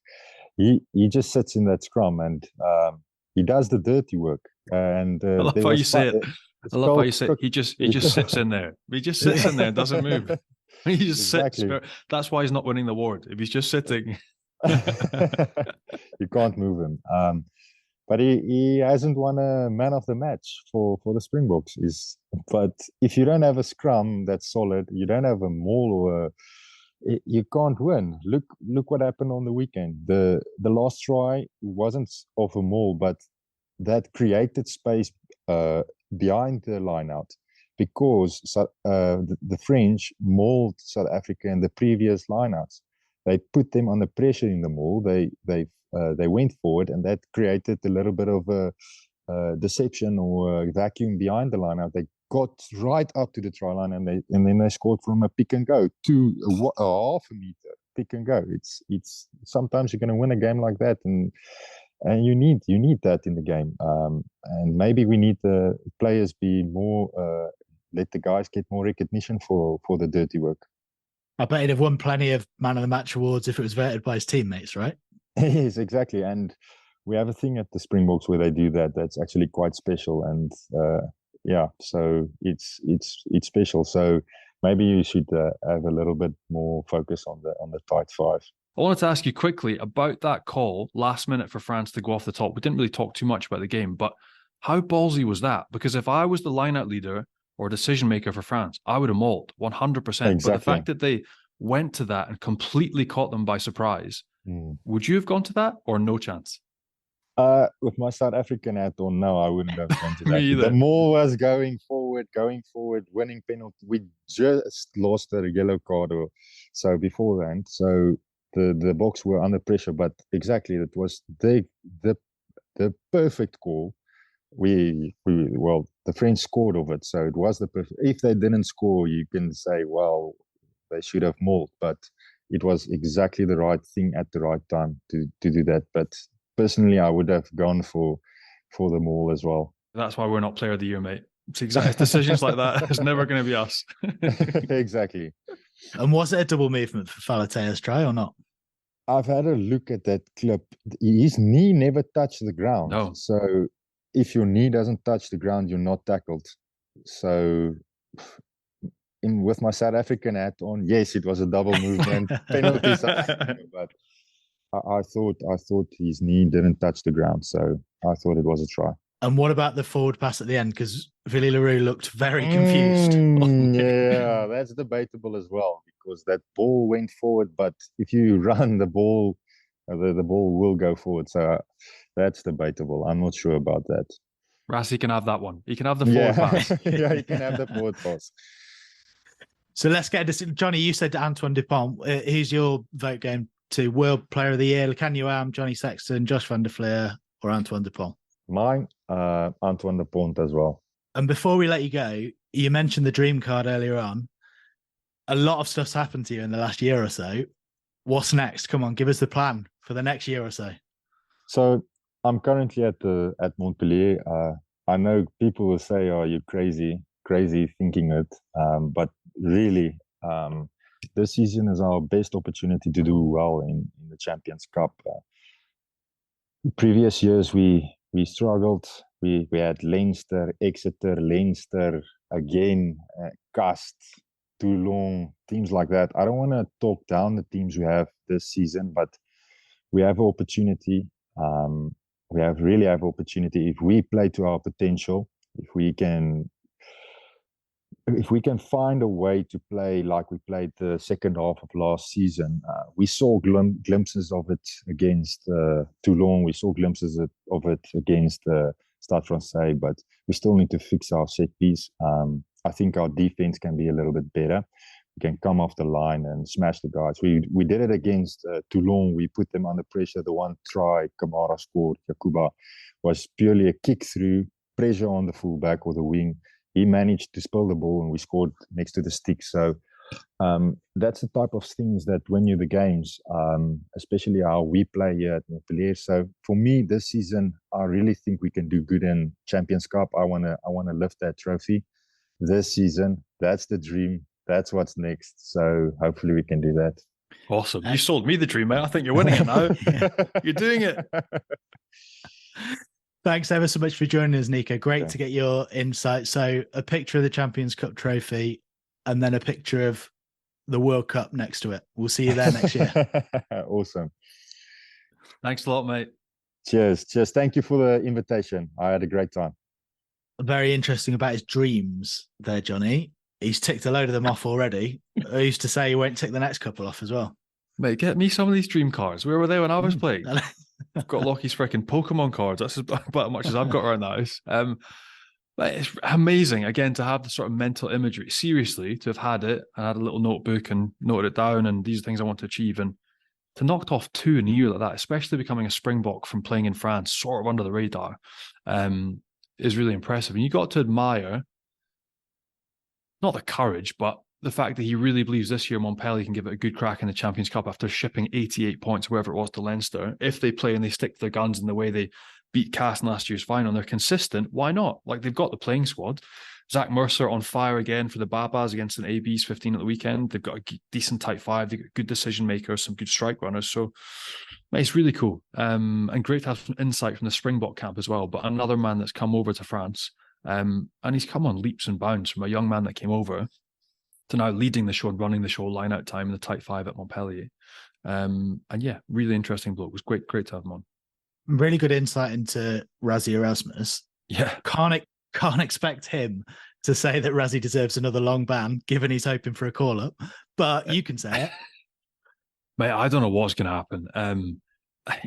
He just sits in that scrum and he does the dirty work. And I love how you say it. I love how you say it. He just sits in there. He just sits in there and doesn't move. He just sits. That's why he's not winning the award. If he's just sitting. You can't move him. But he hasn't won a man of the match for the Springboks. But if you don't have a scrum that's solid, you don't have a maul you can't win. Look what happened on the weekend. The last try wasn't off a maul, but that created space behind the line out because the French mauled South Africa in the previous lineouts. They put them under pressure in the maul. They went forward, and that created a little bit of a deception or a vacuum behind the line out. They got right up to the try line, and then they scored from a pick and go to a half a meter pick and go. It's sometimes you're going to win a game like that, and you need that in the game. And maybe we need the players be more let the guys get more recognition for the dirty work. I bet he'd have won plenty of man of the match awards if it was voted by his teammates, right? Yes, exactly. And we have a thing at the Springboks where they do that. That's actually quite special. And so it's special. So maybe you should have a little bit more focus on the tight 5. I wanted to ask you quickly about that call last minute for France to go off the top. We didn't really talk too much about the game, but how ballsy was that? Because if I was the lineout leader or decision maker for France, I would have mauled 100%. Exactly. But the fact that they went to that and completely caught them by surprise, would you have gone to that or no chance? With my South African hat on, no, I wouldn't have gone to that. Me either. The more was going forward, winning penalty. We just lost a yellow card or so before that. So the Boks were under pressure, but exactly, it was the perfect call. The French scored of it, so it was the perfect. If they didn't score, you can say, well, they should have mauled, but it was exactly the right thing at the right time to do that. But personally, I would have gone for the maul as well. That's why we're not Player of the Year, mate. It's exactly decisions like that. It's never going to be us. Exactly. And was it a double movement for Falatea's try or not? I've had a look at that clip. His knee never touched the ground. No. So if your knee doesn't touch the ground, you're not tackled. So with my South African hat on, yes, it was a double movement penalty. But I thought his knee didn't touch the ground, so I thought it was a try. And what about the forward pass at the end? Because Willie Leroux looked very confused. Yeah, that's debatable as well, because that ball went forward, but if you run the ball, the ball will go forward. So that's debatable. I'm not sure about that. Rassie can have that one. He can have the forward pass. Yeah, he can have the forward pass. So let's get this. Johnny, you said Antoine Dupont. Who's your vote going to World Player of the Year? Kanyuam, Johnny Sexton, Josh van der Fleer, or Antoine Dupont? Mine, Antoine Dupont as well. And before we let you go, you mentioned the dream card earlier on. A lot of stuff's happened to you in the last year or so. What's next? Come on, give us the plan for the next year or so. So I'm currently at Montpellier. I know people will say, "Oh, you're crazy thinking it," but really, this season is our best opportunity to do well in the Champions Cup. Previous years we struggled. We had Leinster, Exeter, Leinster again, Cast, Toulon, teams like that. I don't want to talk down the teams we have this season, but we have an opportunity. We really have opportunity if we play to our potential. If we can find a way to play like we played the second half of last season. We saw glimpses of it against Toulon. We saw glimpses of it against Stade Francais, but we still need to fix our set piece. I think our defense can be a little bit better. We can come off the line and smash the guys. We did it against Toulon. We put them under pressure. The one try Kamara scored, Yakuba, was purely a kick through, pressure on the fullback or the wing. He managed to spill the ball and we scored next to the stick. So that's the type of things that win you the games, especially how we play here at Montpellier. So for me, this season, I really think we can do good in Champions Cup. I wanna lift that trophy this season. That's the dream. That's what's next. So hopefully we can do that. Awesome. You sold me the dream, mate. I think you're winning it now. You're doing it. Thanks ever so much for joining us, Nico. Great to get your insight. So a picture of the Champions Cup trophy and then a picture of the World Cup next to it. We'll see you there next year. Awesome. Thanks a lot, mate. Cheers. Thank you for the invitation. I had a great time. Very interesting about his dreams there, Johnny. He's ticked a load of them off already. I used to say he won't tick the next couple off as well. Mate, get me some of these dream cards. Where were they when I was playing? I've got Lockie's freaking Pokemon cards. That's about as much as I've got around the house. But it's amazing, again, to have the sort of mental imagery, seriously, to have had it and had a little notebook and noted it down and these are things I want to achieve. And to knock off 2 in a year like that, especially becoming a Springbok from playing in France, sort of under the radar, is really impressive. And you got to admire not the courage, but the fact that he really believes this year Montpellier can give it a good crack in the Champions Cup after shipping 88 points, wherever it was, to Leinster. If they play and they stick to their guns in the way they beat Cass in last year's final and they're consistent, why not? Like, they've got the playing squad. Zach Mercer on fire again for the Babas against an AB's 15 at the weekend. They've got a decent tight 5. They've got good decision makers, some good strike runners. So it's really cool. And great to have some insight from the Springbok camp as well. But another man that's come over to France, and he's come on leaps and bounds from a young man that came over to now leading the show and running the show line out time in the tight 5 at Montpellier. And yeah, really interesting bloke. It was great to have him on. Really good insight into Rassie Erasmus. Yeah. Can't expect him to say that Rassie deserves another long ban, given he's hoping for a call-up. But you can say it. Mate, I don't know what's going to happen.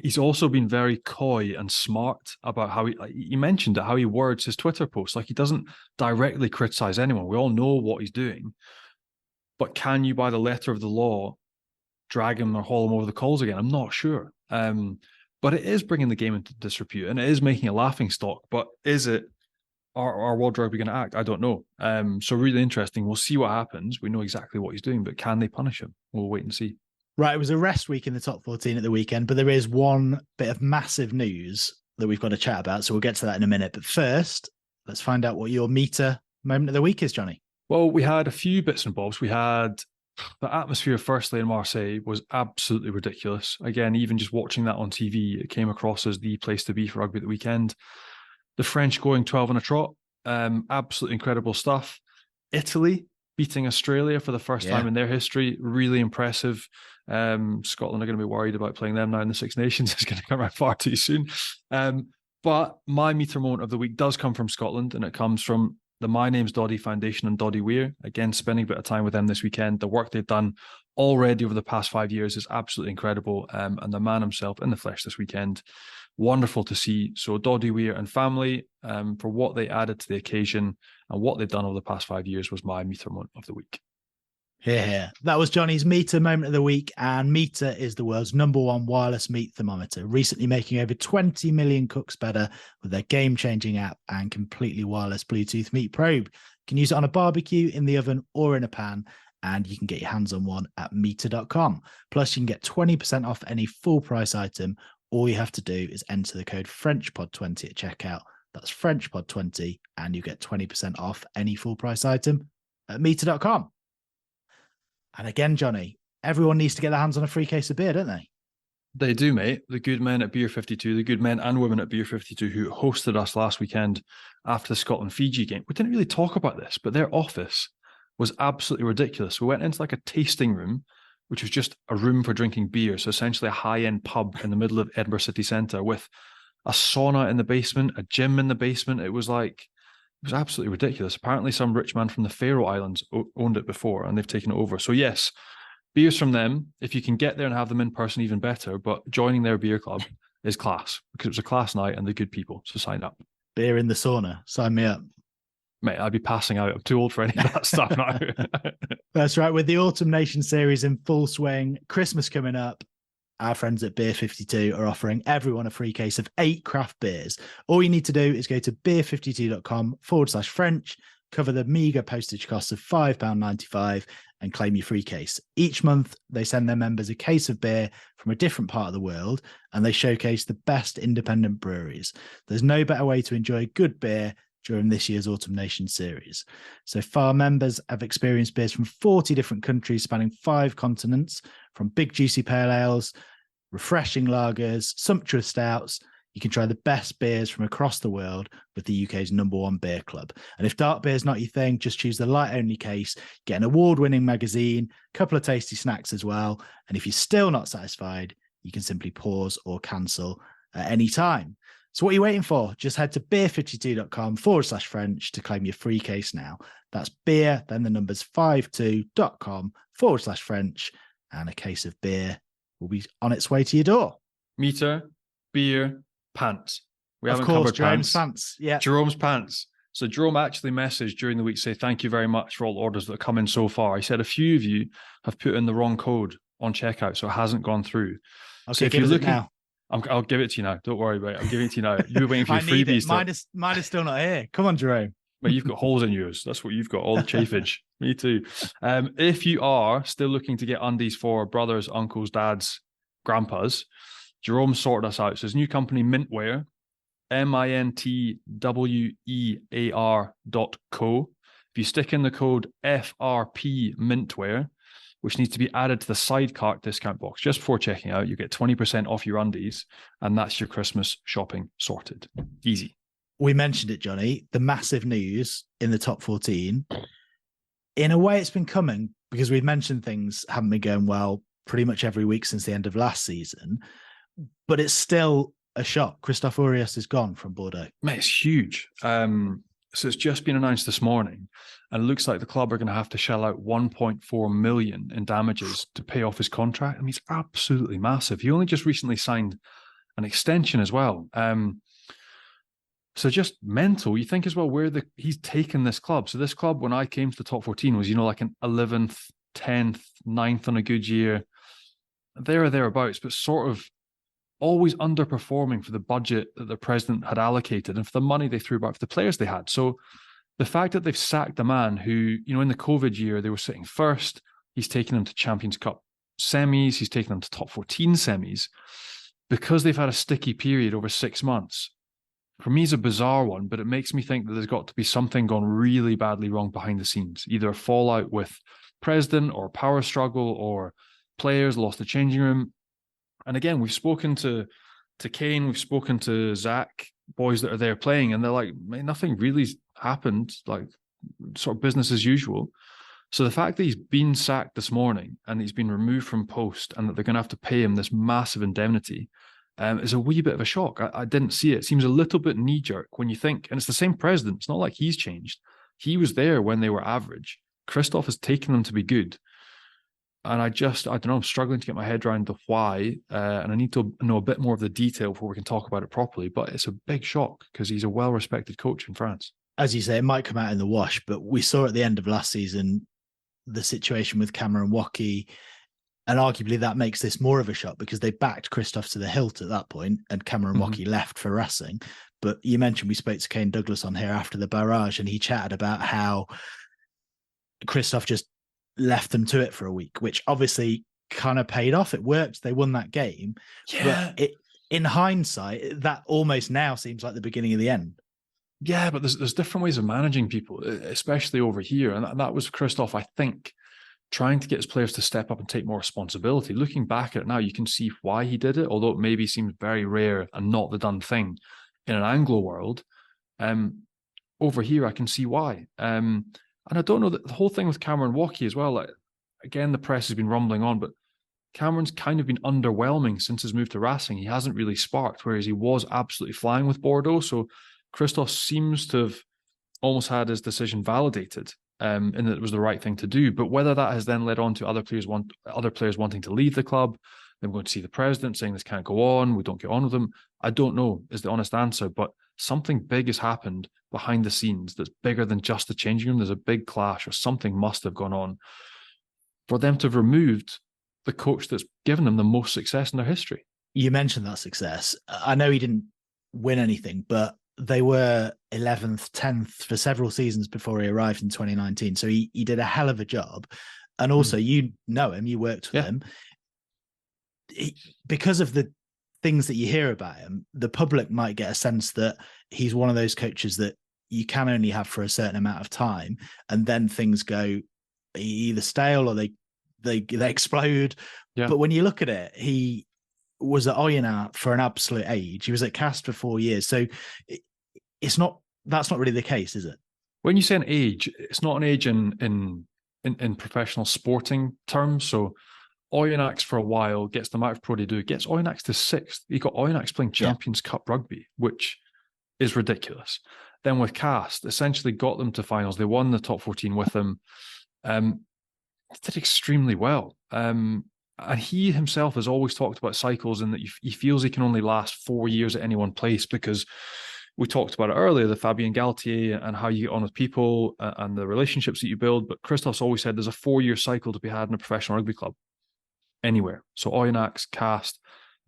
He's also been very coy and smart about how he mentioned it, how he words his Twitter posts. Like, he doesn't directly criticize anyone. We all know what he's doing. But can you, by the letter of the law, drag him or haul him over the coals again? I'm not sure. But it is bringing the game into disrepute and it is making a laughing stock. But is it, are World Rugby going to act? I don't know. So really interesting. We'll see what happens. We know exactly what he's doing, but can they punish him? We'll wait and see. Right, it was a rest week in the top 14 at the weekend, but there is one bit of massive news that we've got to chat about, so we'll get to that in a minute. But first, let's find out what your meter moment of the week is, Johnny. Well, we had a few bits and bobs. We had the atmosphere, firstly, in Marseille was absolutely ridiculous. Again, even just watching that on TV, it came across as the place to be for rugby at the weekend. The French going 12 on a trot, absolutely incredible stuff. Italy beating Australia for the first time in their history, really impressive. Scotland are going to be worried about playing them now in the Six Nations. It's going to come around far too soon. But my meter moment of the week does come from Scotland, and it comes from the My Name's Doddy Foundation and Doddy Weir. Again, spending a bit of time with them this weekend. The work they've done already over the past 5 years is absolutely incredible. And the man himself in the flesh this weekend wonderful to see. So Doddy Weir and family, for what they added to the occasion and what they've done over the past 5 years, was my meter moment of the week. Here. That was Johnny's meter moment of the week, and Meter is the world's #1 wireless meat thermometer, recently making over 20 million cooks better with their game-changing app and completely wireless Bluetooth meat probe. You can use it on a barbecue, in the oven, or in a pan, and you can get your hands on one at meter.com. Plus, you can get 20% off any full price item. All you have to do is enter the code FrenchPod20 at checkout. That's FrenchPod20, and you get 20% off any full price item at meter.com. And again, Johnny, everyone needs to get their hands on a free case of beer, don't they? They do, mate. The good men at Beer 52, the good men and women at Beer 52 who hosted us last weekend after the Scotland-Fiji game. We didn't really talk about this, but their office was absolutely ridiculous. We went into like a tasting room, which was just a room for drinking beer. So essentially a high-end pub in the middle of Edinburgh city centre with a sauna in the basement, a gym in the basement. It was absolutely ridiculous. Apparently some rich man from the Faroe Islands owned it before and they've taken it over. So yes, beers from them. If you can get there and have them in person, even better. But joining their beer club is class because it was a class night and they're good people. So sign up. Beer in the sauna. Sign me up. Mate, I'd be passing out. I'm too old for any of that stuff now. That's right. With the Autumn Nation series in full swing, Christmas coming up, our friends at Beer 52 are offering everyone a free case of 8 craft beers. All you need to do is go to beer52.com/French, cover the meagre postage costs of £5.95 and claim your free case. Each month, they send their members a case of beer from a different part of the world, and they showcase the best independent breweries. There's no better way to enjoy good beer during this year's Autumn Nation series. So far, members have experienced beers from 40 different countries spanning 5 continents, from big juicy pale ales, refreshing lagers, sumptuous stouts. You can try the best beers from across the world with the UK's #1 beer club. And if dark beer is not your thing, just choose the light-only case, get an award-winning magazine, a couple of tasty snacks as well. And if you're still not satisfied, you can simply pause or cancel at any time. So what are you waiting for? Just head to beer52.com/French to claim your free case now. That's beer, then the numbers 52.com/French, and a case of beer will be on its way to your door. Meter, beer, pants. We haven't covered Jerome's pants. Yeah. Jerome's pants. So Jerome actually messaged during the week to say, thank you very much for all the orders that have come in so far. He said a few of you have put in the wrong code on checkout, so it hasn't gone through. Okay, so if you're looking now. I'll give it to you now. Don't worry about it. I'm giving it to you now. You were waiting for your freebies. Mine is still not here. Come on, Jerome. But you've got holes in yours. That's what you've got. All the chafage. Me too. If you are still looking to get undies for brothers, uncles, dads, grandpas, Jerome sorted us out. So his new company, Mintwear, mintwear.co. If you stick in the code FRP Mintwear, which needs to be added to the side cart discount box just before checking out, you get 20% off your undies, and that's your Christmas shopping sorted. Easy. We mentioned it, Johnny, the massive news in the top 14. In a way, it's been coming because we've mentioned things haven't been going well pretty much every week since the end of last season, but it's still a shock. Christophe Urias is gone from Bordeaux. Mate, it's huge. So it's just been announced this morning, and it looks like the club are going to have to shell out 1.4 million in damages to pay off his contract. I mean, it's absolutely massive. He only just recently signed an extension as well. So just mental. You think as well where he's taken this club. So this club, when I came to the top 14, was, like an 11th, 10th, 9th on a good year, there or thereabouts, but sort of always underperforming for the budget that the president had allocated and for the money they threw back for the players they had. So the fact that they've sacked a man who, in the COVID year, they were sitting first, he's taken them to Champions Cup semis, he's taken them to top 14 semis, because they've had a sticky period over 6 months. For me, it's a bizarre one, but it makes me think that there's got to be something gone really badly wrong behind the scenes, either a fallout with president or power struggle or players lost the changing room. And again, we've spoken to Kane, we've spoken to Zach, boys that are there playing, and they're like, man, nothing really happened, like sort of business as usual. So the fact that he's been sacked this morning and he's been removed from post and that they're going to have to pay him this massive indemnity is a wee bit of a shock. I didn't see it. It seems a little bit knee-jerk when you think, and it's the same president. It's not like he's changed. He was there when they were average. Christophe has taken them to be good. And I don't know, I'm struggling to get my head around the why. And I need to know a bit more of the detail before we can talk about it properly. But it's a big shock because he's a well-respected coach in France. As you say, it might come out in the wash, but we saw at the end of last season the situation with Cameron Woki, and arguably that makes this more of a shock because they backed Christophe to the hilt at that point, and Cameron Woki left for Racing. But you mentioned we spoke to Kane Douglas on here after the barrage, and he chatted about how Christophe just left them to it for a week, which obviously kind of paid off. It worked. They won that game. Yeah. But in hindsight, that almost now seems like the beginning of the end. Yeah, but there's different ways of managing people, especially over here. And that was Christophe, I think, trying to get his players to step up and take more responsibility. Looking back at it now, you can see why he did it, although it maybe seems very rare and not the done thing in an Anglo world. Over here, I can see why. And I don't know that the whole thing with Cameron Woki as well. Again, the press has been rumbling on, but Cameron's kind of been underwhelming since his move to Racing. He hasn't really sparked, whereas he was absolutely flying with Bordeaux. So Christophe seems to have almost had his decision validated, and that it was the right thing to do. But whether that has then led on to other players wanting to leave the club, them going to see the president saying this can't go on, we don't get on with them, I don't know is the honest answer. But something big has happened behind the scenes that's bigger than just the changing room. There's a big clash or something must have gone on for them to have removed the coach that's given them the most success in their history. You mentioned that success. I know he didn't win anything, but they were 11th, 10th for several seasons before he arrived in 2019. So he did a hell of a job. And also, you know him, you worked with him. Because of the things that you hear about him, the public might get a sense that he's one of those coaches that you can only have for a certain amount of time. And then things go either stale or they explode. Yeah. But when you look at it, he was at Oyonnax for an absolute age. He was at Castres for 4 years. So that's not really the case, is it? When you say an age, it's not an age in professional sporting terms. So Oyonnax for a while gets the match Pro D2, gets Oyonnax to 6th. You got Oyonnax playing Champions Cup rugby, which is ridiculous. Then with Castres, essentially got them to finals. They won the top 14 with them. Did extremely well. And he himself has always talked about cycles and that he feels he can only last 4 years at any one place because we talked about it earlier, the Fabien Galtier and how you get on with people and the relationships that you build. But Christophe's always said there's a 4-year cycle to be had in a professional rugby club anywhere. So Oyonnax, Castres,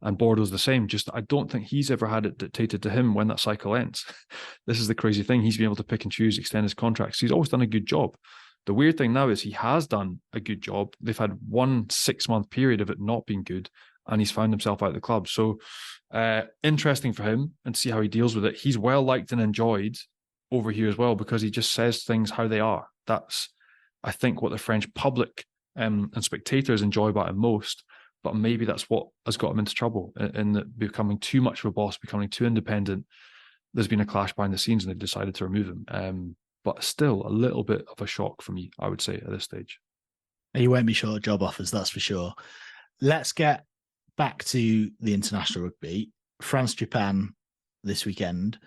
and Bordeaux's the same. Just I don't think he's ever had it dictated to him when that cycle ends. This is the crazy thing. He's been able to pick and choose, extend his contracts. He's always done a good job. The weird thing now is he has done a good job. They've had 1 6-month period of it not being good, and he's found himself out of the club. So interesting for him and see how he deals with it. He's well liked and enjoyed over here as well because he just says things how they are. That's, I think, what the French public and spectators enjoy about him most. But maybe that's what has got him into trouble in becoming too much of a boss, becoming too independent. There's been a clash behind the scenes and they've decided to remove him. But still a little bit of a shock for me, I would say, at this stage. You won't be short of job offers, that's for sure. Let's get back to the international rugby. France-Japan this weekend.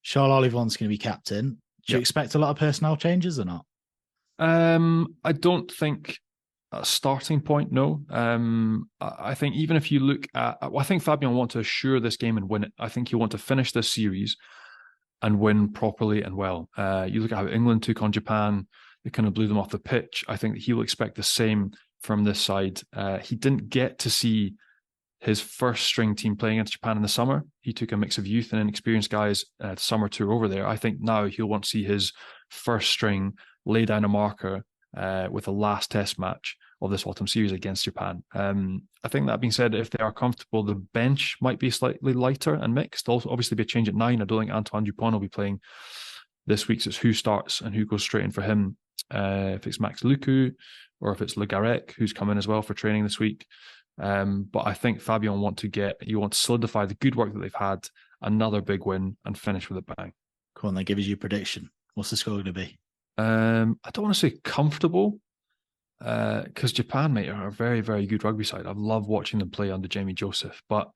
Charles Ollivon's going to be captain. Do you expect a lot of personnel changes or not? I don't think a starting point, no. I think even if you look at... I think Fabien want to assure this game and win it. I think he'll want to finish this series and win properly and well. You look at how England took on Japan, they kind of blew them off the pitch. I think that he will expect the same from this side. He didn't get to see his first string team playing against Japan in the summer. He took a mix of youth and inexperienced guys at the summer tour over there. I think now he'll want to see his first string lay down a marker with the last test match of this autumn series against Japan. I think that being said, if they are comfortable, the bench might be slightly lighter and mixed. Also, obviously be a change at 9. I don't think Antoine Dupont will be playing this week. So it's who starts and who goes straight in for him. If it's Max Lucu or if it's Le Garec, who's come in as well for training this week. But I think Fabien want to solidify the good work that they've had, another big win, and finish with a bang. Come on, then give us your prediction. What's the score going to be? I don't want to say comfortable, because Japan, mate, are a very, very good rugby side. I've loved watching them play under Jamie Joseph. But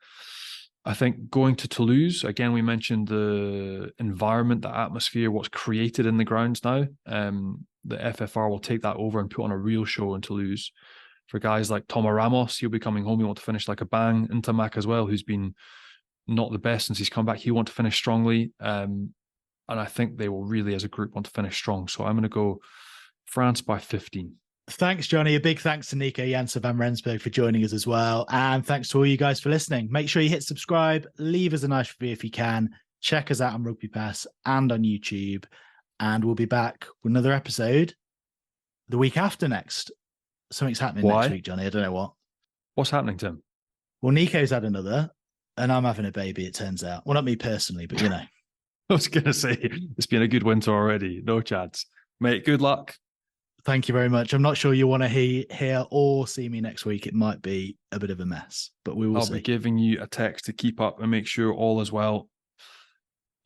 I think going to Toulouse, again, we mentioned the environment, the atmosphere, what's created in the grounds now. The FFR will take that over and put on a real show in Toulouse. For guys like Toma Ramos, he'll be coming home. He want to finish like a bang. Intamak as well, who's been not the best since he's come back. He'll want to finish strongly. And I think they will really, as a group, want to finish strong. So I'm going to go France by 15. Thanks, Johnny. A big thanks to Nico Janse van Rensburg for joining us as well. And thanks to all you guys for listening. Make sure you hit subscribe, leave us a nice review if you can. Check us out on Rugby Pass and on YouTube. And we'll be back with another episode the week after next. Something's happening next week, Johnny. I don't know what. What's happening, Tim? Well, Nico's had another, and I'm having a baby, it turns out. Well, not me personally, but you know. I was going to say, it's been a good winter already. No chance. Mate, good luck. Thank you very much. I'm not sure you want to hear or see me next week. It might be a bit of a mess, but we will see. I'll be giving you a text to keep up and make sure all is well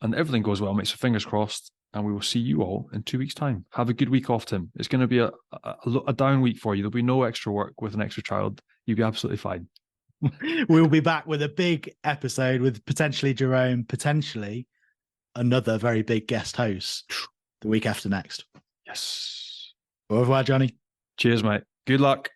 and everything goes well, mate. So fingers crossed, and we will see you all in 2 weeks' time. Have a good week off, Tim. It's going to be a down week for you. There'll be no extra work with an extra child. You'll be absolutely fine. We'll be back with a big episode with potentially Jerome, potentially another very big guest host the week after next. Yes. Au revoir, Johnny. Cheers, mate. Good luck.